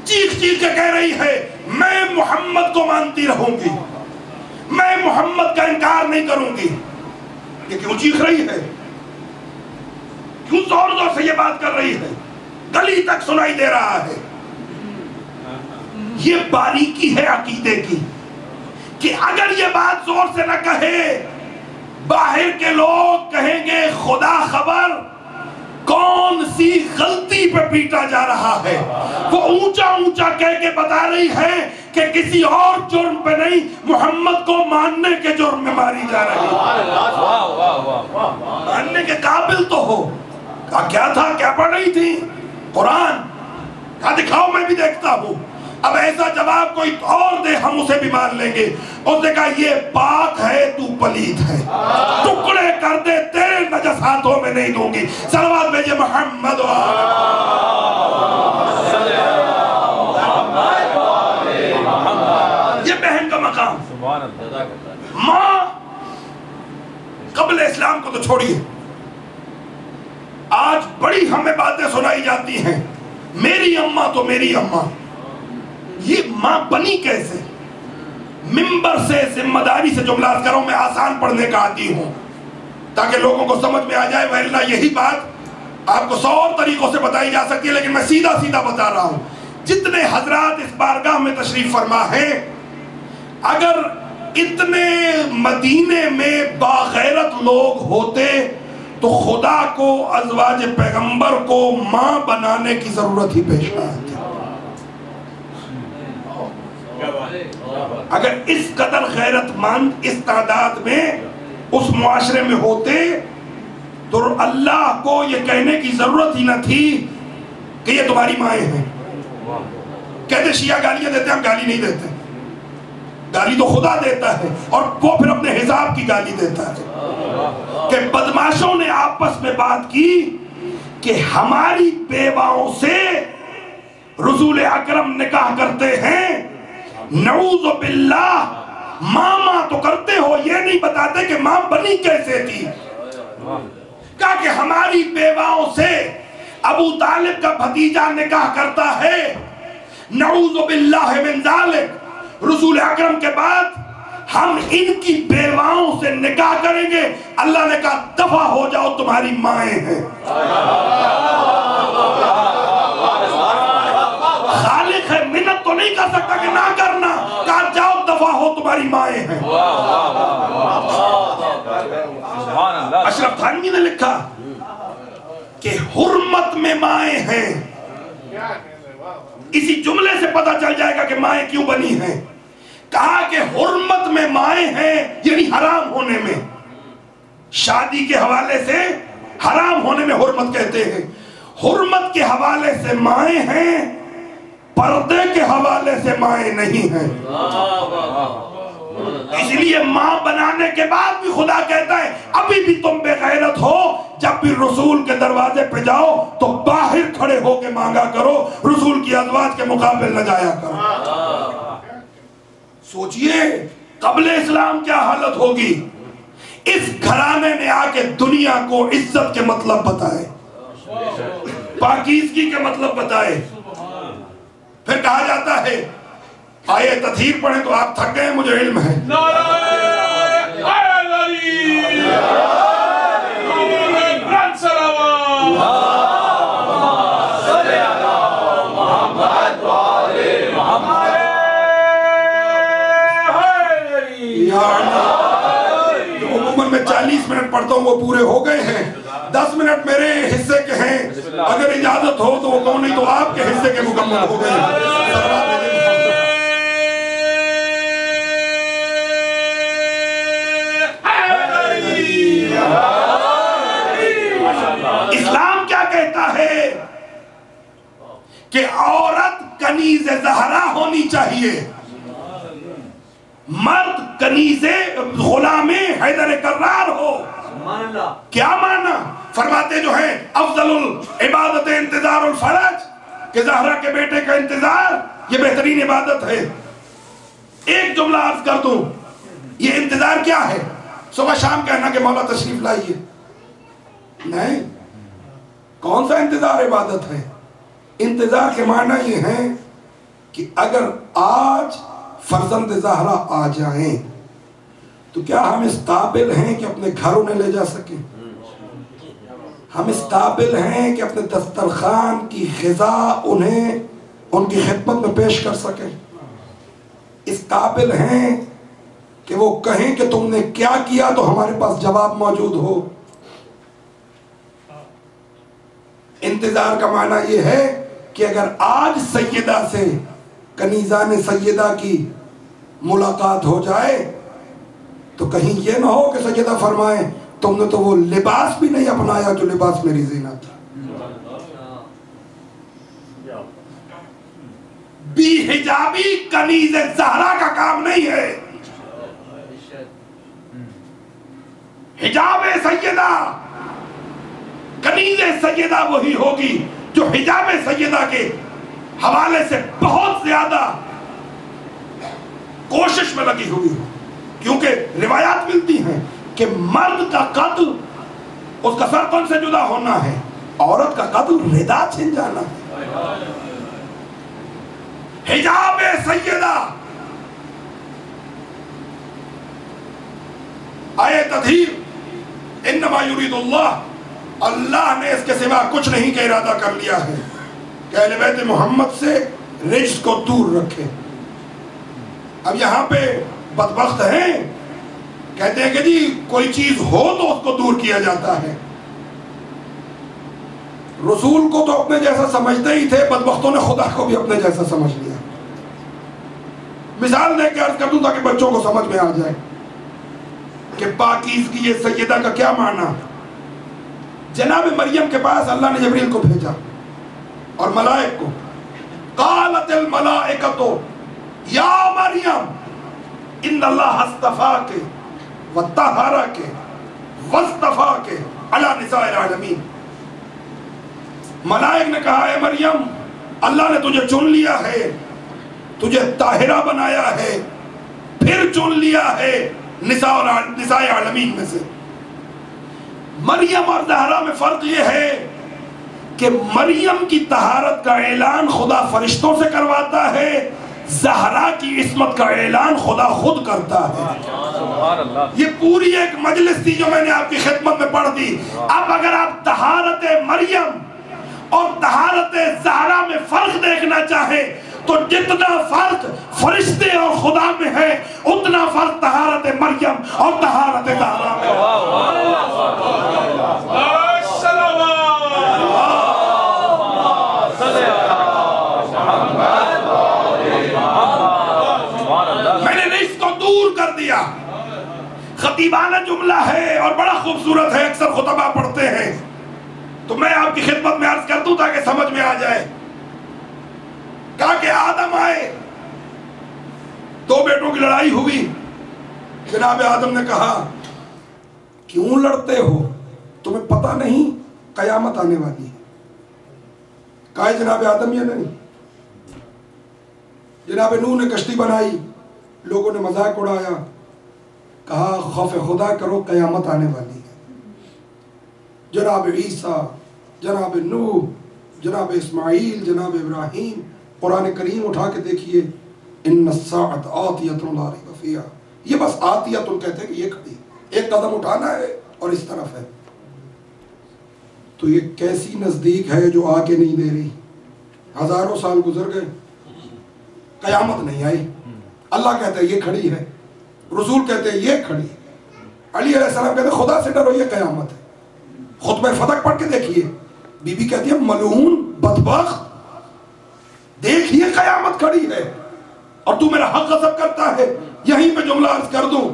چیخ چیخ کے کہہ رہی ہے میں محمد کو مانتی رہوں گی، میں محمد کا انکار نہیں کروں گی. یہ کیوں چیخ رہی ہے؟ کیوں زور زور سے یہ بات کر رہی ہے؟ گلی تک سنائی دے رہا ہے. یہ باریکی ہے عقیدے کی کہ اگر یہ بات زور سے نہ کہے باہر کے لوگ کہیں گے خدا خبر کون سی غلطی پہ پیٹا جا رہا ہے. وہ اونچا اونچا کہہ کے بتا رہی ہے کہ کسی اور جرم پہ نہیں، محمد کو ماننے کے جرم میں ماری جا رہی ہے. ماننے کے قابل تو ہو. کہا کیا تھا، کیا پڑھ رہی تھی؟ قرآن. کہا دکھاؤ میں بھی دیکھتا ہوں. اب ایسا جواب کوئی اور دے ہم اسے بھی مان لیں گے. اس نے کہا یہ پاک ہے تو پلید ہے، ٹکڑے کر دے تیرے نجس ہاتھوں میں نہیں دوں گی. صلوات بھیجئے محمد و یہ بہن کا مقام. ماں قبل اسلام کو تو چھوڑیے، آج بڑی ہمیں باتیں سنائی جاتی ہیں میری اماں تو میری اماں. یہ ماں بنی کیسے؟ منبر سے ذمہ داری سے جملہ کروں، میں آسان پڑھنے کا عادی ہوں تاکہ لوگوں کو سمجھ میں آ جائے. ورنہ یہی بات آپ کو 100 اور طریقوں سے بتائی جا سکتی ہے، لیکن میں سیدھا سیدھا بتا رہا ہوں. جتنے حضرات اس بارگاہ میں تشریف فرما ہیں، اگر اتنے مدینے میں باغیرت لوگ ہوتے تو خدا کو ازواج پیغمبر کو ماں بنانے کی ضرورت ہی پیش نہ آتی. اگر اس قدر غیرت مند اس تعداد میں اس معاشرے میں ہوتے تو اللہ کو یہ کہنے کی ضرورت ہی نہ تھی کہ یہ تمہاری مائیں ہیں. کہتے شیعہ گالیاں دیتے، ہم گالی نہیں دیتے. گالی تو خدا دیتا ہے اور وہ پھر اپنے حساب کی گالی دیتا ہے کہ بدماشوں نے آپس میں بات کی کہ ہماری بیواؤں سے رسول اکرم نکاح کرتے ہیں، نعوذ باللہ. ماں تو کرتے ہو، یہ نہیں بتاتے کہ ماں بنی کیسے تھی. کہا کہ ہماری بیواؤں سے ابو طالب کا بھتیجا نکاح کرتا ہے، نعوذ باللہ من ذالک. رسول اکرم کے بعد ہم ان کی بیواؤں سے نکاح کریں گے. اللہ نے کہا دفع ہو جاؤ تمہاری مائیں ہیں. خالق ہے منت تو نہیں کر سکتا کہ نہ کرنا, کہا جاؤ دفع ہو تمہاری مائیں ہیں. اشرف تھانوی نے لکھا کہ حرمت میں مائیں ہیں. اسی جملے سے پتہ چل جائے گا کہ مائیں کیوں بنی ہیں. کہا کہ حرمت میں مائیں ہیں یعنی حرام ہونے میں, شادی کے حوالے سے حرام ہونے میں حرمت کہتے ہیں. حرمت کے حوالے سے مائیں ہیں, پردے کے حوالے سے مائیں نہیں ہیں. اس لیے ماں بنانے کے بعد بھی خدا کہتا ہے ابھی بھی تم بے غیرت ہو, جب بھی رسول کے دروازے پہ جاؤ تو باہر کھڑے ہو کے مانگا کرو, رسول کی ازواج کے مقابل نہ جایا کرو. سوچئے قبل اسلام کیا حالت ہوگی. اس گھرانے نے آ کے دنیا کو عزت کے مطلب بتائے, پاکیزگی کے مطلب بتائے. پھر کہا جاتا ہے آئے تطہیر پڑھیں تو آپ تھک گئے, مجھے علم ہے. عموماً میں 40 منٹ پڑھتا ہوں, وہ پورے ہو گئے ہیں. 10 منٹ میرے حصے کے ہیں, اگر اجازت ہو تو وہ کون, نہیں تو آپ کے حصے کے مکمل ہو گئے. اسلام کیا کہتا ہے کہ عورت کنیز زہرا ہونی چاہیے, مرد کنیز غلام حیدر کرار ہو. کیا معنی فرماتے جو ہیں افضل العبادت انتظار الفرج, کہ زہرا کے بیٹے کا انتظار یہ بہترین عبادت ہے. ایک جملہ عرض کر دوں, یہ انتظار کیا ہے؟ صبح شام کہنا کہ مولا تشریف لائیے نہیں, کون سا انتظار عبادت ہے؟ انتظار کے معنی یہ ہے کہ اگر آج فرزند زہرا آ جائیں تو کیا ہم اس قابل ہیں کہ اپنے گھر انہیں لے جا سکیں؟ ہم اس قابل ہیں کہ اپنے دسترخوان کی غذا انہیں ان کی خدمت میں پیش کر سکیں؟ اس قابل ہیں کہ وہ کہیں کہ تم نے کیا کیا تو ہمارے پاس جواب موجود ہو؟ انتظار کا معنی یہ ہے کہ اگر آج سیدہ سے کنیزان سیدہ کی ملاقات ہو جائے تو کہیں یہ نہ ہو کہ سیدہ فرمائیں تم نے تو وہ لباس بھی نہیں اپنایا جو لباس میری زینت تھا. بی حجابی کنیز زہرا کا کام نہیں ہے. حجاب سیدہ کنیز سیدہ وہی ہوگی جو حجاب سیدہ کے حوالے سے بہت زیادہ کوشش میں لگی ہوئی ہو, کیونکہ روایات ملتی ہیں کہ مرد کا قتل اس کا سر تن سے جدا ہونا ہے, عورت کا قتل ردا چھن جانا ہے. حجاب سیدہ آئے تطہیر انما یرید اللہ, اللہ نے اس کے سوا کچھ نہیں کا ارادہ کر لیا ہے کہ اہل بیت محمد سے رجس کو دور رکھے. اب یہاں پہ بدبخت ہیں, کہتے ہیں کہ جی کوئی چیز ہو تو اس کو دور کیا جاتا ہے. رسول کو تو اپنے جیسا سمجھتے ہی تھے, بدبختوں نے خدا کو بھی اپنے جیسا سمجھ لیا. مثال دے کے عرض کر دوں تاکہ بچوں کو سمجھ میں آ جائے کہ پاکیزگی سیدہ کا کیا معنی. جناب مریم کے پاس اللہ نے جبریل کو بھیجا اور ملائک کو. قالت الملائکۃ یا مریم ان اللہ اصطفاک وطہرک واصطفاک علی نساء العالمین. ملائک نے کہا اے مریم اللہ نے تجھے چن لیا ہے, تجھے طاہرہ بنایا ہے, پھر چن لیا ہے نساء عالمین میں سے. مریم اور زہرا میں فرق یہ ہے کہ مریم کی طہارت کا اعلان خدا فرشتوں سے کرواتا ہے, زہرا کی عصمت کا اعلان خدا خود کرتا ہے۔ یہ پوری ایک مجلس تھی جو میں نے آپ کی خدمت میں پڑھ دی۔ اب اگر آپ طہارت مریم اور طہارت زہرا میں فرق دیکھنا چاہیں تو جتنا فرق فرشتے اور خدا میں ہے اتنا فرق طہارت مریم اور طہارت زہرا میں میں نے اس کو دور کر دیا۔ خطیبانہ جملہ ہے اور بڑا خوبصورت ہے، اکثر خطبہ پڑھتے ہیں، تو میں آپ کی خدمت میں عرض کر دوں تاکہ سمجھ میں آ جائے۔ کہا کہ آدم آئے، دو بیٹوں کی لڑائی ہوئی، جناب آدم نے کہا کیوں لڑتے ہو، تمہیں پتہ نہیں قیامت آنے والی ہے؟ کہا جناب آدم یہ نہیں۔ جناب نوح نے کشتی بنائی، لوگوں نے مذاق اڑایا، کہا خوف خدا کرو قیامت آنے والی ہے۔ جناب عیسیٰ، جناب نوح، جناب اسماعیل، جناب ابراہیم، قرآن کریم اٹھا کے دیکھیے، ان الساعۃ آتیۃ لا ریب فیہا، یہ بس آتیۃ کہتے ہیں کہ یہ کھڑی ہے، ایک قدم اٹھانا ہے اور اس طرف ہے۔ تو یہ کیسی نزدیک ہے جو آ کے نہیں دے رہی؟ ہزاروں سال گزر گئے، قیامت نہیں آئی۔ اللہ کہتے ہیں یہ کھڑی ہے، رسول کہتے ہیں یہ کھڑی ہے، علی علیہ السلام کہتے ہیں خدا سے ڈرو یہ قیامت ہے۔ خطبہ فتح پڑھ کے دیکھیے، بی بی کہتی ہے ملعون بدبخت، دیکھیے قیامت کھڑی ہے اور تو میرا حق غصب کرتا ہے۔ یہیں پہ جملہ عرض کر دوں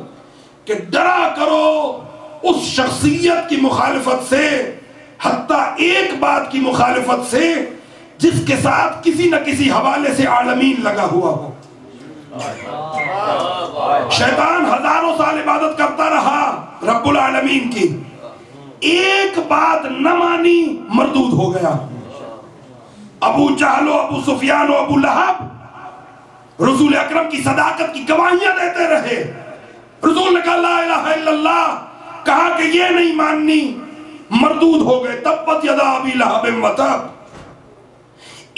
کہ ڈرا کرو اس شخصیت کی مخالفت سے، حتیٰ ایک بات کی مخالفت سے جس کے ساتھ کسی نہ کسی حوالے سے عالمین لگا ہوا ہو۔ شیطان ہزاروں سال عبادت کرتا رہا رب العالمین کی، ایک بات نہ مانی مردود ہو گیا۔ ابو جہل و ابو سفیان و ابو لہب رسول اکرم کی صداقت کی گواہیاں دیتے رہے، رسول نے کہا لا الہ الا اللہ، کہا کہ یہ نہیں ماننی، مردود ہو گئے، تبت یدا ابی لہب و تب۔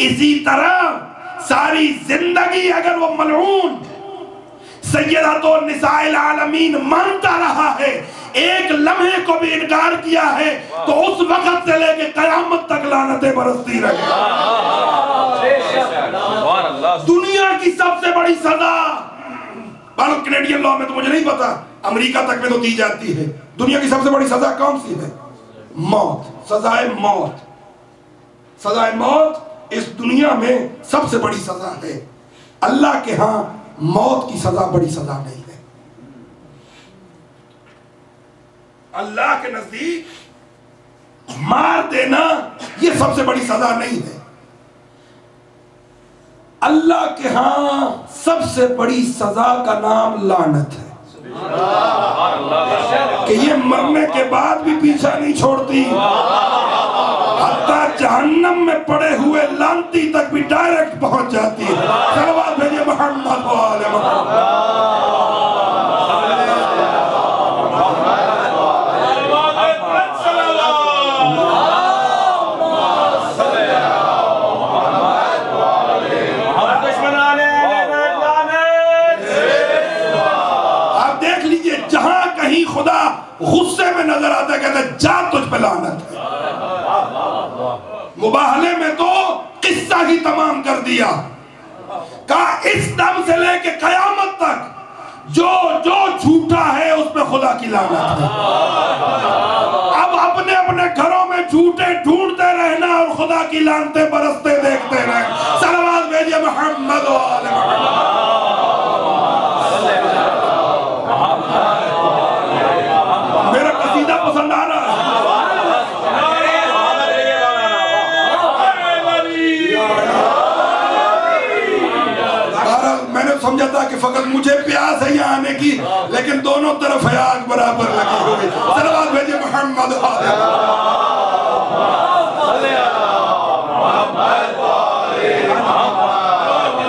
اسی طرح ساری زندگی اگر وہ ملعون سیدۃ النساء العالمین مانتا رہا ہے، ایک لمحے کو بھی انکار کیا ہے، تو اس وقت سے لے کے قیامت تک لعنتیں برستی رہے۔ دنیا کی سب سے بڑی سزا، بلکہ کینیڈین لاء میں تو مجھے نہیں پتا، امریکہ تک میں تو دی جاتی ہے، دنیا کی سب سے بڑی سزا کون سی ہے؟ موت، سزائے موت۔ سزائے موت اس دنیا میں سب سے بڑی سزا ہے، اللہ کے ہاں موت کی سزا بڑی سزا نہیں ہے۔ اللہ کے نزدیک مار دینا یہ سب سے بڑی سزا نہیں ہے، اللہ کے ہاں سب سے بڑی سزا کا نام لعنت ہے کہ یہ مرنے کے بعد بھی پیچھا نہیں چھوڑتی، حتیٰ جہنم میں پڑے ہوئے لعنتی تک بھی ڈائریکٹ پہنچ جاتی ہے۔ صلوات بھیجئے محمد و آل محمد۔ آپ دیکھ لیجئے جہاں کہیں خدا غصے میں نظر آتا ہے کہتا ہے جا تجھ پہ لعنت ہے، مباہلے میں تو قصہ ہی تمام کر دیا، کہا اس دم سے لے کے قیامت تک جو جو جھوٹا ہے اس پہ خدا کی لعنت ہے۔ اب اپنے اپنے گھروں میں جھوٹے ڈھونڈتے رہنا اور خدا کی لعنتیں برستے دیکھتے رہنا۔ صلوات بھیجئے محمد و آل محمد۔ میرا قصیدہ پسند آ رہا ہے؟ میں نے سمجھا تھا کہ فقط مجھے پیاس ہے یہاں آنے کی، لیکن دونوں طرف ہے آگ برابر لگی ہوئی۔ صلوات بھیجئے محمد و آل محمد۔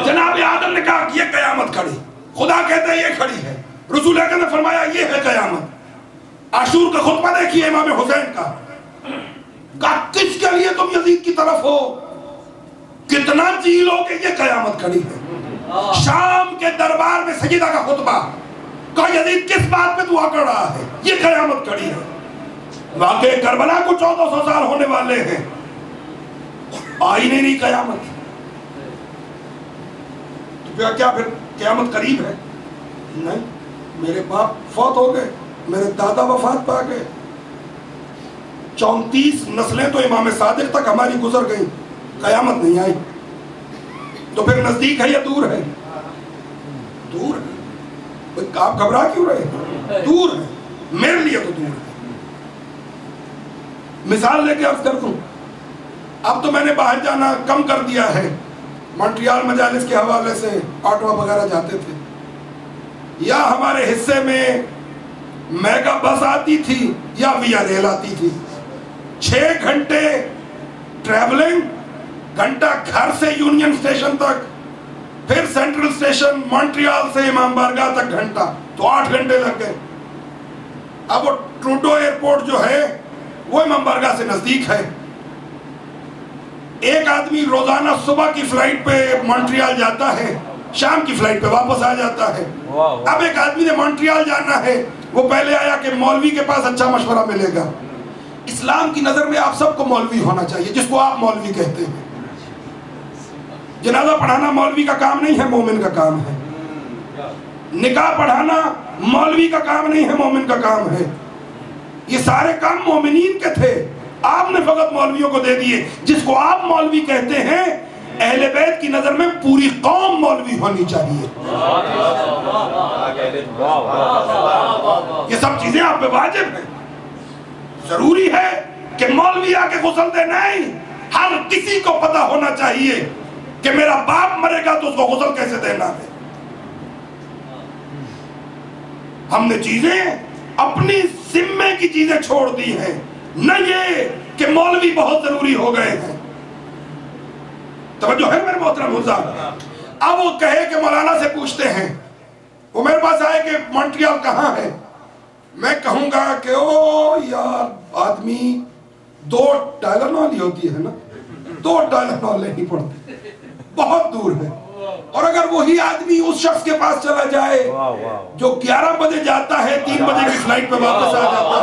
جناب آدم نے کہا کہ یہ قیامت کھڑی، خدا کہتا ہے یہ کھڑی ہے، رسول اکرم نے فرمایا یہ ہے قیامت۔ عاشور کا خطبہ دیکھیے امام حسین کا، کہا کس کے لیے تم یزید کی طرف ہو، کتنا جیلو کہ یہ قیامت کھڑی ہے۔ شام کے دربار میں سیدہ کا خطبہ، کہا یزید کس بات پہ تو اکڑ رہا ہے، یہ قیامت کھڑی ہے۔ واقعہ کربلا کو 1400 سال ہونے والے ہیں، آئی نہیں قیامت، تو کیا پھر قیامت قریب ہے؟ نہیں، میرے باپ فوت ہو گئے، میرے دادا وفات پا گئے، 34 نسلیں تو امام صادق تک ہماری گزر گئیں، قیامت نہیں آئی، تو پھر نزدیک ہے یا دور ہے؟ دور ہے۔ آپ گھبرا کیوں رہے ہیں؟ دور ہے، میرے لیے تو دور ہے۔ مثال لے کے عرض کر دوں، اب تو میں نے باہر جانا کم کر دیا ہے، مونٹریال مجالس کے حوالے سے آٹوا وغیرہ جاتے تھے، یا ہمارے حصے میں میگا بس آتی تھی یا ویا ریل آتی تھی، 6 گھنٹے ٹریولنگ، گھنٹہ گھر سے یونین اسٹیشن تک، پھر سینٹرل اسٹیشن مونٹریال سے امام بارگاہ تک گھنٹہ، تو 8 گھنٹے لگ گئے۔ اب وہ ٹروڈو ایئرپورٹ جو ہے وہ امام بارگاہ سے نزدیک ہے، ایک آدمی روزانہ صبح کی فلائٹ پہ مونٹریال جاتا ہے، شام کی فلائٹ پہ واپس آ جاتا ہے۔ اب ایک آدمی نے مونٹریال جانا ہے، وہ پہلے آیا کہ مولوی کے پاس اچھا مشورہ ملے گا۔ اسلام کی نظر میں آپ سب کو مولوی ہونا چاہیے، جس کو آپ مولوی کہتے ہیں۔ جنازہ پڑھانا مولوی کا کام نہیں ہے، مومن کا کام ہے۔ نکاح پڑھانا مولوی کا کام نہیں ہے، مومن کا کام ہے۔ یہ سارے کام مومنین کے تھے، آپ نے فقط مولویوں کو دے دیے۔ جس کو آپ مولوی کہتے ہیں، اہل بیت کی نظر میں پوری قوم مولوی ہونی چاہیے۔ یہ سب چیزیں آپ پہ واجب ہیں۔ ضروری ہے کہ مولوی آ کے غسل دے، نہیں، ہر کسی کو پتہ ہونا چاہیے کہ میرا باپ مرے گا تو اس کو غسل کیسے دینا ہے۔ ہم نے چیزیں اپنی ذمے کی چیزیں چھوڑ دی ہیں، نہ یہ کہ مولوی بہت ضروری ہو گئے ہیں۔ توجہ ہے میرے محترم حضرات؟ اب وہ کہے کہ مولانا سے پوچھتے ہیں، وہ میرے پاس آئے کہ مونٹریال کہاں ہے، میں کہوں گا کہ او یار آدمی 2 ٹائلینول ہی ہوتی ہے نا، 2 ٹائلینول نہیں پڑتے، بہت دور ہے۔ اور اگر وہی آدمی اس شخص کے پاس چلا جائے جو 11 بجے جاتا ہے، 3 بجے کی فلائٹ پہ واپس آ جاتا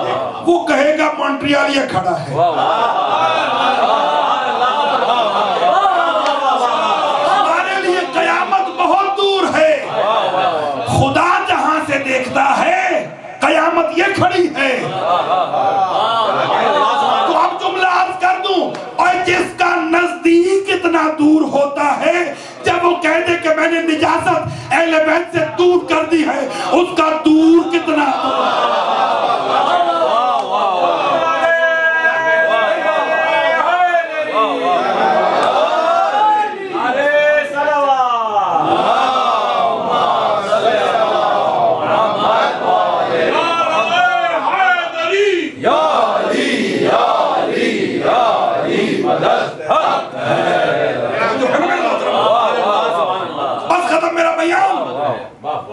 ہے، وہ کہے گا مونٹریال یہ کھڑا ہے۔ ہمارے لیے قیامت بہت دور ہے، خدا جہاں سے دیکھتا ہے قیامت یہ کھڑی ہے۔ تو اب جملہ عرض کر دوں، اور جس کا نزدیک اتنا دور ہوتا ہے، جب وہ کہہ دے کہ میں نے نجاست اہل بیت سے دور کر دی ہے، اس کا دور کتنا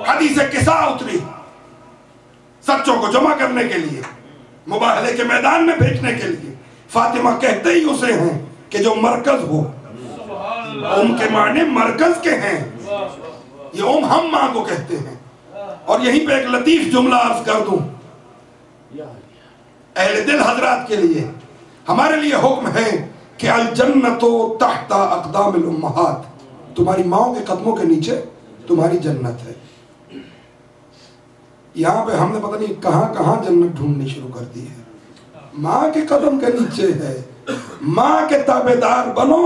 حدیث قصہ اتری سچوں کو جمع کرنے کے لیے، مباہلے کے میدان میں بھیجنے کے لیے۔ فاطمہ کہتے ہی اسے ہیں کہ جو مرکز ہو، ام کے معنی مرکز کے ہیں، یہ ام ہم ماں کو کہتے ہیں۔ اور یہیں پہ ایک لطیف جملہ عرض کر دوں، اہل دل حضرات کے لیے، ہمارے لیے حکم ہے کہ الجنت تحت اقدام الامہات، تمہاری ماؤں کے قدموں کے نیچے تمہاری جنت ہے۔ یہاں پہ ہم نے پتہ نہیں کہاں کہاں جنت ڈھونڈنی شروع کر دی ہے۔ ماں کے قدم کے نیچے ہے، ماں کے تابعدار بنو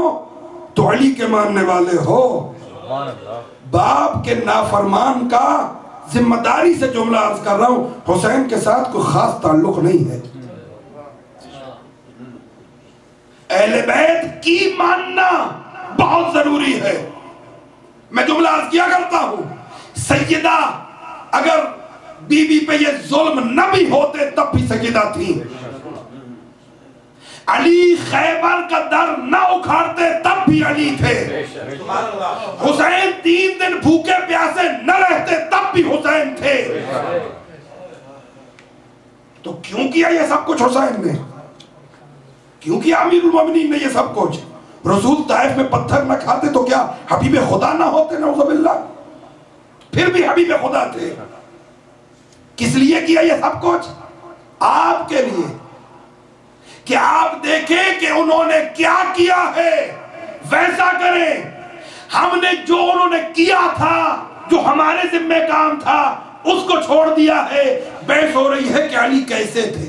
تو علی کے ماننے والے ہو۔ باپ کے نافرمان کا ذمہ داری سے جملہ عرض کر رہا ہوں، حسین کے ساتھ کوئی خاص تعلق نہیں ہے۔ اہل بیت کی ماننا بہت ضروری ہے۔ میں جملہ عرض کیا کرتا ہوں، سیدہ اگر بی بی پہ یہ ظلم نہ بھی ہوتے تب بھی سیدہ تھی، علی خیبر کا در نہ اکھاڑتے تب بھی علی تھے، حسین 3 دن بھوکے پیاسے نہ رہتے تب بھی حسین تھے۔ تو کیوں کیا یہ سب کچھ حسین نے؟ کیوں کیا امیر المومنین نے یہ سب کچھ؟ رسول طائف میں پتھر نہ کھاتے تو کیا حبیب خدا نہ ہوتے؟ نعوذ باللہ. پھر بھی حبیب خدا تھے. کس لیے کیا یہ سب کچھ؟ آپ کے لیے، کہ آپ دیکھیں کہ انہوں نے کیا کیا ہے، ویسا کریں. ہم نے جو انہوں نے کیا تھا، جو ہمارے ذمہ کام تھا، اس کو چھوڑ دیا ہے. بحث ہو رہی ہے کہ علی کیسے تھے.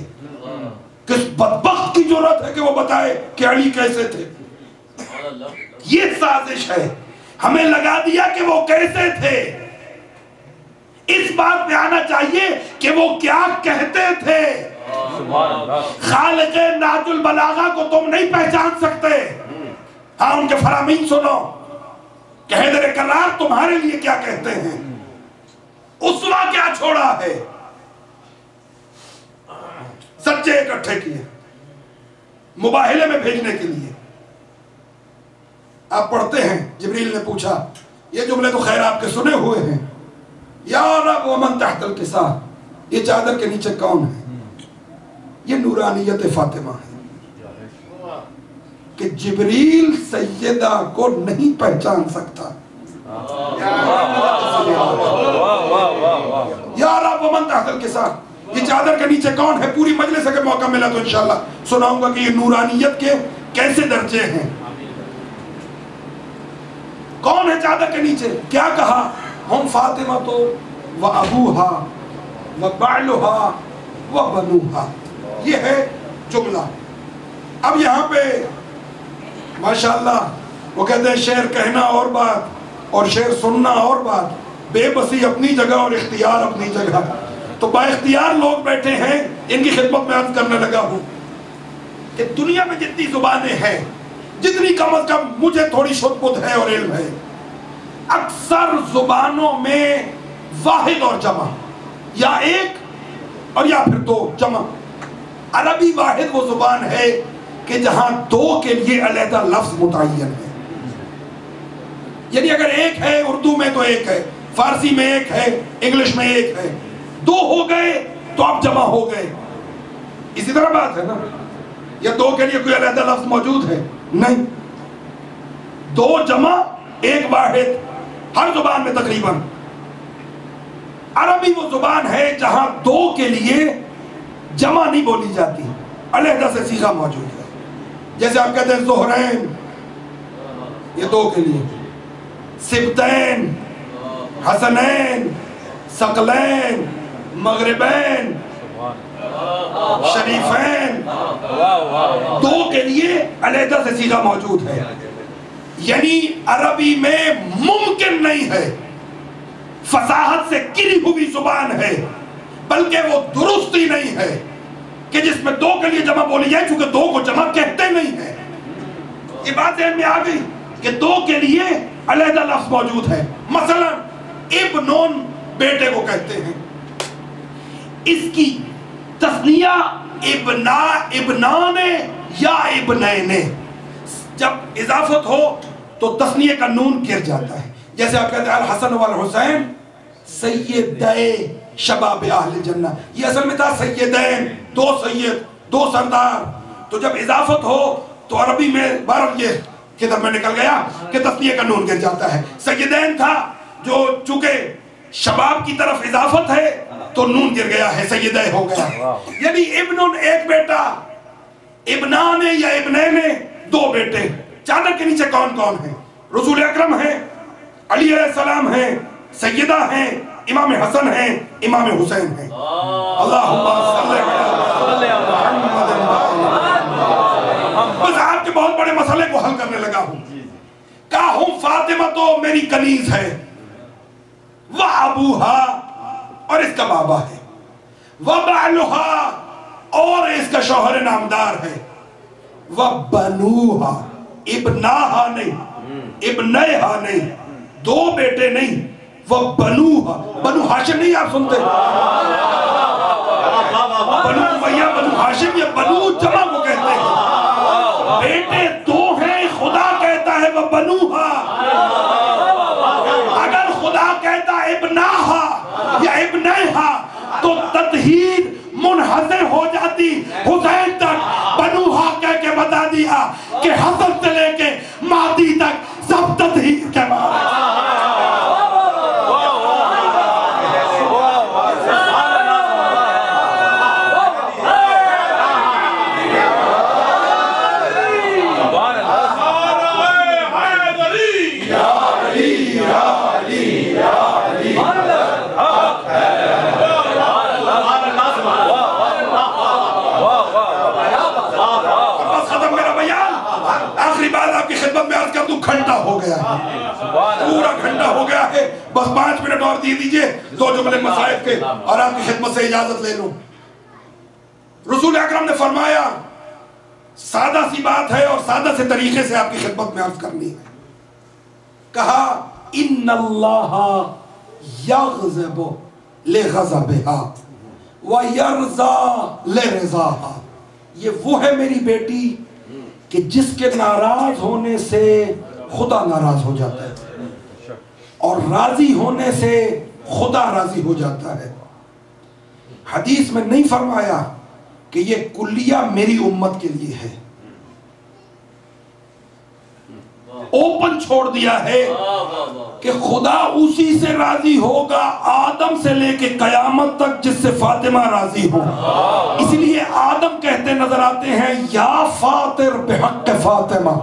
کس بدبخت کی جرات ہے کہ وہ بتائے کہ علی کیسے تھے؟ یہ سازش ہے. ہمیں لگا دیا کہ وہ کیسے تھے. اس بات پہ آنا چاہیے کہ وہ کیا کہتے تھے. خالق نہج البلاغہ کو تم نہیں پہچان سکتے. ہاں ان کے فرامین سنو کہ حیدر کرار تمہارے لیے کیا کہتے ہیں. اسوہ کیا چھوڑا ہے. سچے اکٹھے کیے مباہلے میں بھیجنے کے لیے. آپ پڑھتے ہیں جبریل نے پوچھا، یہ جملے تو خیر آپ کے سنے ہوئے ہیں، یا رب ومن تحت الکساء، یہ چادر کے نیچے کون ہے؟ یہ نورانیت فاطمہ ہے کہ جبریل سیدہ کو نہیں پہچان سکتا. یا رب ومن تحت الکساء، یہ چادر کے نیچے کون ہے؟ پوری مجلس اگر موقع ملا تو انشاءاللہ سناؤں گا کہ یہ نورانیت کے کیسے درجے ہیں. کون ہے چادر کے نیچے؟ کیا کہا؟ ہم فاطمہ تو و ابوہا و بعلہا و بنوہا. یہ ہے جملہ. اب یہاں پہ ماشاءاللہ وہ کہتے ہیں شعر کہنا اور بات اور شعر سننا اور بات. بے بسی اپنی جگہ اور اختیار اپنی جگہ. تو با اختیار لوگ بیٹھے ہیں، ان کی خدمت میں عرض کرنے لگا ہوں کہ دنیا میں جتنی زبانیں ہیں، جتنی کم از کم مجھے تھوڑی شد بدھ ہے اور علم ہے، اکثر زبانوں میں واحد اور جمع، یا ایک اور یا پھر دو جمع. عربی واحد وہ زبان ہے کہ جہاں دو کے لیے علیحدہ لفظ متعین ہے. یعنی اگر ایک ہے اردو میں تو ایک ہے، فارسی میں ایک ہے، انگلش میں ایک ہے. دو ہو گئے تو اب جمع ہو گئے. اسی طرح بات ہے نا. یا دو کے لیے کوئی علیحدہ لفظ موجود ہے؟ نہیں. دو جمع ایک واحد ہر زبان میں تقریباً. عربی وہ زبان ہے جہاں دو کے لیے جمع نہیں بولی جاتی، علیحدہ سے صیغہ موجود ہے. جیسے آپ کہتے ہیں زہرین، یہ دو کے لیے. سبتین، حسنین، ثقلین، مغربین، شریفین، دو کے لیے علیحدہ سے صیغہ موجود ہے. یعنی عربی میں ممکن نہیں ہے، فصاحت سے گری ہوئی زبان ہے، بلکہ وہ درست ہی نہیں ہے کہ جس میں دو کے لیے جمع بولی جائے، چونکہ دو کو جمع کہتے نہیں ہیں. یہ بات ذہن میں آ گئی کہ دو کے لیے علیحدہ لفظ موجود ہے. مثلا ابنون بیٹے کو کہتے ہیں. اس کی تثنیہ ابنا، ابنان یا ابنین. جب اضافت ہو تو تثنیہ کا نون گر جاتا ہے. جیسے آپ کہتے ہیں الحسن والحسین سیدے شباب اہل جنہ. یہ اصل میں تھا سیدین، دو سید، دو سردار. تو جب اضافت ہو تو عربی میں بارہ یہ کدھر میں نکل گیا کہ تثنیہ کا نون گر جاتا ہے. سیدین تھا جو چونکہ شباب کی طرف اضافت ہے تو نون گر گیا ہے، سیدہ ہو گیا. یعنی ابن ایک بیٹا، ابنان یا ابنین دو بیٹے. چادر کے نیچے کون کون ہیں؟ رسول اکرم ہیں، علی علیہ السلام ہیں، سیدہ ہیں، امام حسن ہیں، امام حسین ہیں. اللہم صلی علی محمد. بس آپ کے بہت بڑے مسئلے کو حل کرنے لگا ہوں. کہا ہوں فاطمہ تو میری کنیز ہے، وہ ابوہا اور اس کا بابا ہے، وہ بعلہا اور اس کا شوہر نامدار ہے، وہ بنوہا ابناہا نہیں، ابنیہا نہیں، دو بیٹے نہیں، وہ بنوہا. بنو ہاشم نہیں آپ سنتے؟ بنو امیہ، بنو ہاشم یا بنو جمع کو کہتے ہیں. بیٹے دو ہیں، خدا کہتا ہے وہ بنوہا. اگر خدا کہتا ابناہا یا ابنیہا تو تطہیر منحصر ہو جاتی. حسین تک بنوہا کہہ کے بتا دیا کہ حسن سے لے کے پورا گھنٹہ ہو گیا ہے، بس 5 منٹ اور دے دیجئے 2 جملے مسائل کے اور آپ کی خدمت سے اجازت لے لوں۔ رسول اکرم نے فرمایا، سادہ سی بات ہے اور سادہ سے طریقے سے آپ کی خدمت میں عرض کرنی ہے، کہا ان اللہ یغضب لغضبها ویرضی لرضاها۔ یہ وہ ہے میری بیٹی کہ جس کے ناراض ہونے سے خدا ناراض ہو جاتا ہے اور راضی ہونے سے خدا راضی ہو جاتا ہے۔ حدیث میں نہیں فرمایا کہ یہ کلیہ میری امت کے لیے ہے، اوپن چھوڑ دیا ہے کہ خدا اسی سے راضی ہوگا آدم سے لے کے قیامت تک جس سے فاطمہ راضی ہو۔ اس لیے آدم کہتے نظر آتے ہیں یا فاطر بحق فاطمہ،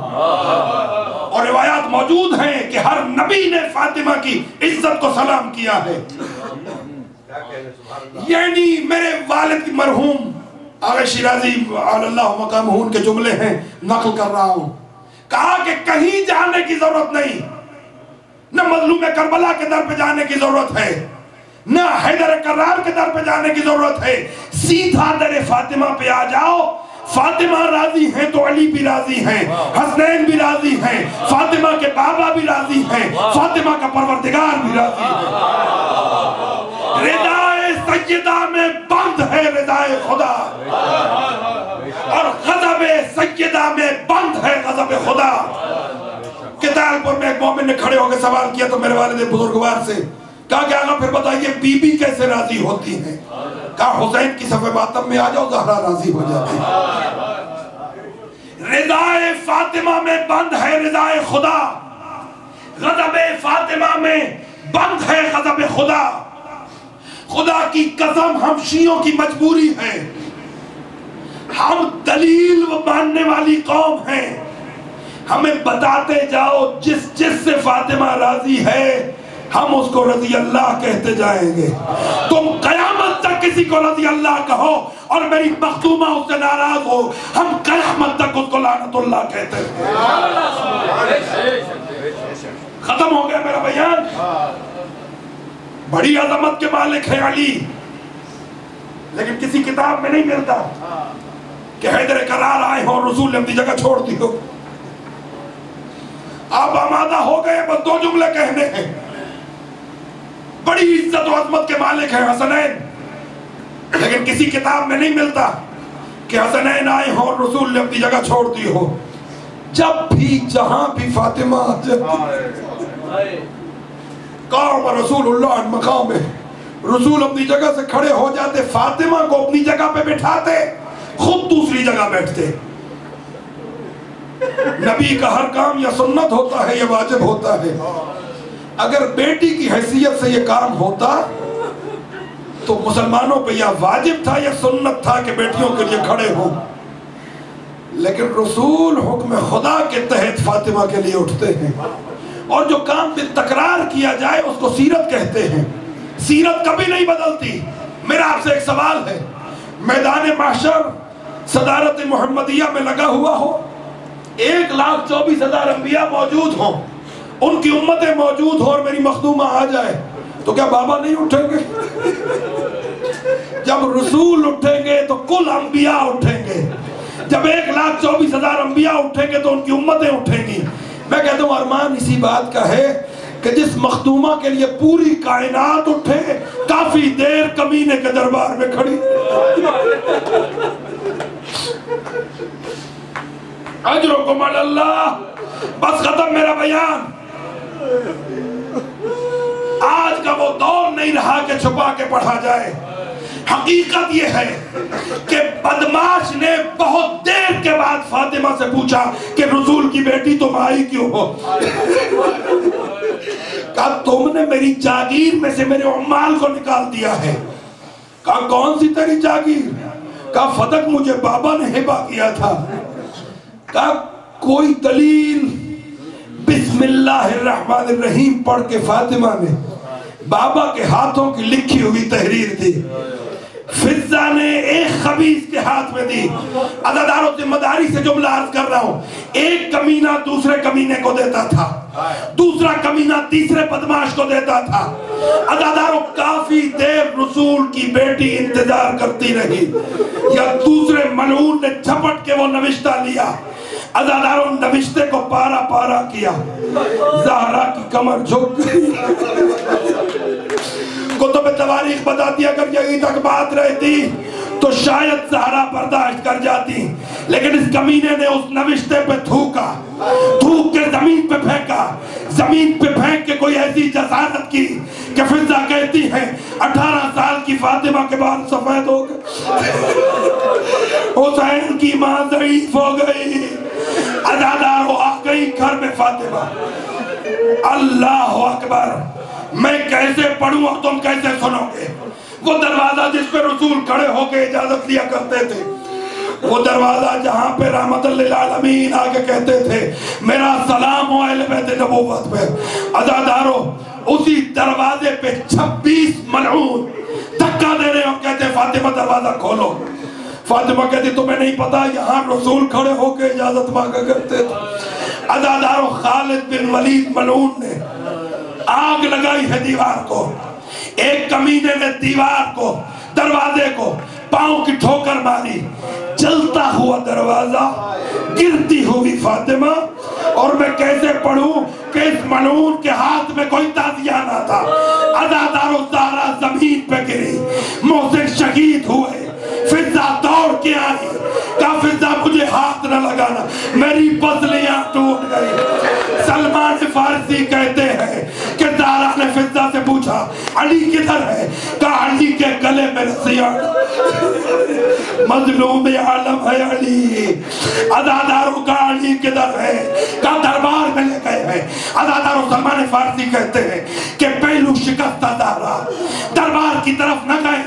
اور روایات موجود ہیں کہ ہر نبی نے فاطمہ کی عزت کو سلام کیا ہے۔ یعنی میرے والد کی مرحوم آغا شیرازی علی اللہ مقامہ کے جملے ہیں، نقل کر رہا ہوں، کہا کہ کہیں جانے کی ضرورت نہیں، نہ مظلوم کربلا کے در پہ جانے کی ضرورت ہے، نہ حیدر کرار کے در پہ جانے کی ضرورت ہے، سیدھا در فاطمہ پہ آ جاؤ، فاطمہ راضی ہیں تو علی بھی راضی ہیں، حسنین بھی راضی ہیں، فاطمہ کے بابا بھی راضی ہیں، فاطمہ کا پروردگار بھی راضی ہے۔ ردائے سیدہ میں بند ہے ردائے خدا، اور غضب سیدہ میں بند ہے غضب خدا۔ کتال پور میں ایک مومن نے کھڑے ہو کے سوال کیا تو میرے والد بزرگوار سے کہا کہ آقا پھر بتائیے بی بی کیسے راضی ہوتی ہیں؟ کہا حسین کی صف ماتم میں آ جاؤ زہرا راضی ہو جاتی ہے۔ رضائے فاطمہ میں بند ہے رضائے خدا، غضب فاطمہ میں بند ہے غضب خدا۔ خدا کی قسم ہم شیعوں کی مجبوری ہے، ہم دلیل ماننے والی قوم ہیں، ہمیں بتاتے جاؤ جس سے فاطمہ راضی ہے ہم اس کو رضی اللہ کہتے جائیں گے۔ تم قیامت تک کسی کو رضی اللہ کہو اور میری مخدومہ اس سے ناراض ہو، ہم قیامت تک اس کو لعنت اللہ کہتے ہیں۔ ختم ہو گیا میرا بیان۔ بڑی عظمت کے مالک ہیں علی، لیکن کسی کتاب میں نہیں ملتا کہ حیدر کرار آئے ہو اور رسول نے اپنی جگہ چھوڑ دی ہو۔ آپ آمادہ ہو گئے بس 2 جملے کہنے ہیں، بڑی عزت و عظمت کے مالک ہیں حسنین، لیکن کسی کتاب میں نہیں ملتا کہ حسنین آئے ہو اور رسول نے اپنی جگہ چھوڑ دی ہو۔ جب بھی جہاں بھی فاطمہ قام رسول اللہ مقام ہے، رسول اپنی جگہ سے کھڑے ہو جاتے، فاطمہ کو اپنی جگہ پہ بٹھاتے، خود دوسری جگہ بیٹھتے۔ نبی کا ہر کام یا سنت ہوتا ہے یا واجب ہوتا ہے۔ اگر بیٹی کی حیثیت سے یہ کام ہوتا تو مسلمانوں پہ یا واجب تھا یا سنت تھا کہ بیٹیوں کے لیے کھڑے ہوں، لیکن رسول حکم خدا کے تحت فاطمہ کے لیے اٹھتے ہیں، اور جو کام بالتکرار کیا جائے اس کو سیرت کہتے ہیں۔ سیرت کبھی نہیں بدلتی۔ میرا آپ سے ایک سوال ہے، میدان محشر صدارت محمدیہ میں لگا ہوا ہو، 1,24,000 انبیاء موجود ہوں، ان کی امتیں موجود ہوں اور میری مخدومہ آ جائے تو کیا بابا نہیں اٹھیں گے؟ جب رسول اٹھیں گے تو کل انبیاء اٹھیں گے، جب 1,24,000 انبیاء اٹھیں گے تو ان کی امتیں اٹھیں گی۔ میں کہتا ہوں ارمان اسی بات کا ہے کہ جس مخدومہ کے لیے پوری کائنات اٹھے، کافی دیر کمینے کے دربار میں کھڑی۔ اجرکم علی اللہ۔ بس ختم میرا بیان۔ آج کا وہ دور نہیں رہا کہ چھپا کے پڑھا جائے۔ حقیقت یہ ہے کہ بدماش نے بہت دیر کے بعد فاطمہ سے پوچھا کہ رسول کی بیٹی تم آئی کیوں ہو؟ کہا تم نے میری جاگیر میں سے میرے عمال کو نکال دیا ہے۔ کہا کون سی تیری جاگیر؟ کہا فتق مجھے بابا نے ہبہ کیا تھا۔ کہا کوئی دلیل؟ بسم اللہ الرحمن الرحیم پڑھ کے فاطمہ نے بابا کے ہاتھوں کی لکھی ہوئی تحریر دی۔ فضہ نے ایک خبیث کے ہاتھ میں دی. عزاداروں ذمہ داری سے جملہ عرض کر رہا ہوں. ایک کمینہ دوسرے کمینے کو دیتا تھا, دوسرا کمینہ تیسرے بدماش کو دیتا تھا. عزاداروں کافی دیر رسول کی بیٹی انتظار کرتی رہی, یا دوسرے ملعون نے جھپٹ کے وہ نوشتہ لیا. عزاداروں نوشتے کو پارا پارا کیا, زہرا کی کمر جھک گئی. کتب تواریخ بتاتی اگر یہی تک بات رہتی تو شاید زہرا برداشت کر جاتی, لیکن اس کمینے نے اس نوشتے پہ تھوکا, تھوک کے زمین پہ پھینکا, زمین پہ پھینک کے کوئی ایسی جسارت کی کہ فضہ کہتی ہے 18 سال کی فاطمہ کے بال سفید ہو گئے, حسین کی ماں ضعیف ہو گئی. عزاداروں آ گئی گھر میں فاطمہ. اللہ اکبر, میں کیسے پڑھوں اور تم کیسے سنو گے؟ وہ دروازہ جس پہ رسول کھڑے ہو کے اجازت لیا کرتے تھے, وہ دروازہ جہاں پہ رحمت للعالمین آگے کہتے تھے میرا سلام ہو اہل بیت نبوت پہ, عزاداروں اسی دروازے پہ 26 ملعون دھکا دے رہے ہو, کہتے فاطمہ دروازہ کھولو. فاطمہ کہتی تمہیں نہیں پتا یہاں رسول کھڑے ہو کے اجازت مانگا کرتے تھے. عزاداروں خالد بن ولید ملعون نے آگ لگائی ہے دیوار کو. ایک کمینے نے دیوار کو, دروازے کو پاؤں کی ٹھوکر ماری. جلتا ہوا دروازہ, گرتی ہوئی فاطمہ, اور میں کیسے پڑھوں کہ اس ملعون کے ہاتھ میں کوئی تعزیہ نہ تھا. عزاداروں زہرا زمین پہ گری, محسن شہید ہوئے. فضہ دوڑ کے آئی, کہا فضہ مجھے ہاتھ نہ لگانا, میری پسلیاں ٹوٹ گئی. سلمان فارسی کہتے ہیں کہ زہرا نے فضہ سے پوچھا علی کدھر ہے؟ کہا علی کے گلے میں رسیاں. مظلوم عالم ہے علی. عزاداروں کا علی کدھر ہے؟ کہا دربار میں لے گئے ہیں. عزاداروں سلمان فارسی کہتے ہیں کہ پہلو شکستہ زہرا دربار کی طرف نہ گئے,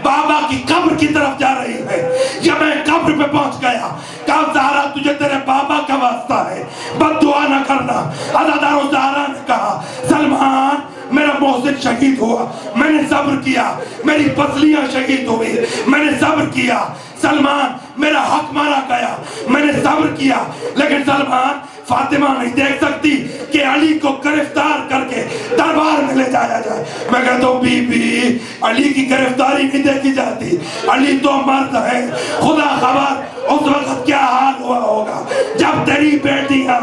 بابا کی قبر کی طرف جا رہی ہے. جب میں قبر پہ پہنچ گیا, کہا زہرا تجھے تیرے بابا کا واسطہ ہے, بد دعا نہ کرنا. عزاداروں زہرا نے کہا سلمان میرا محسن شہید ہوا, میں نے صبر کیا, میری پسلیاں شہید ہوئی, میں نے صبر کیا. سلمان میرا حق مارا گیا, میں نے صبر کیا, لیکن سلمان فاطمہ نہیں دیکھ سکتی کہ علی کو گرفتار کر کے دربار میں لے جایا جائے. میں کہتا ہوں بی بی علی کی گرفتاری نہیں دیکھی جاتی, علی تو مرد ہے. خدا خبر اس وقت کیا حال ہوا ہوگا جب تیری بیٹیاں,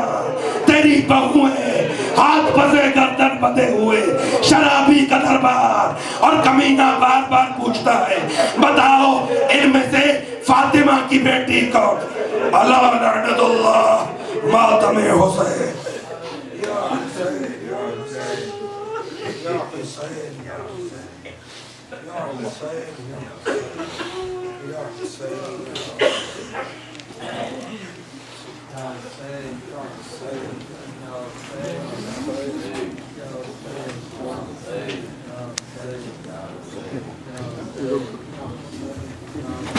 تیری بہویں ہاتھ پسے گردن بدے ہوئے, شرابی کا دربار, اور کمینہ بار بار پوچھتا ہے بتاؤ ان میں سے فاطمہ کی بیٹی کون؟ اللہ لعنت اللہ ماتم حسین. یا حسین یا حسین یا حسین یا حسین یا حسین یا حسین.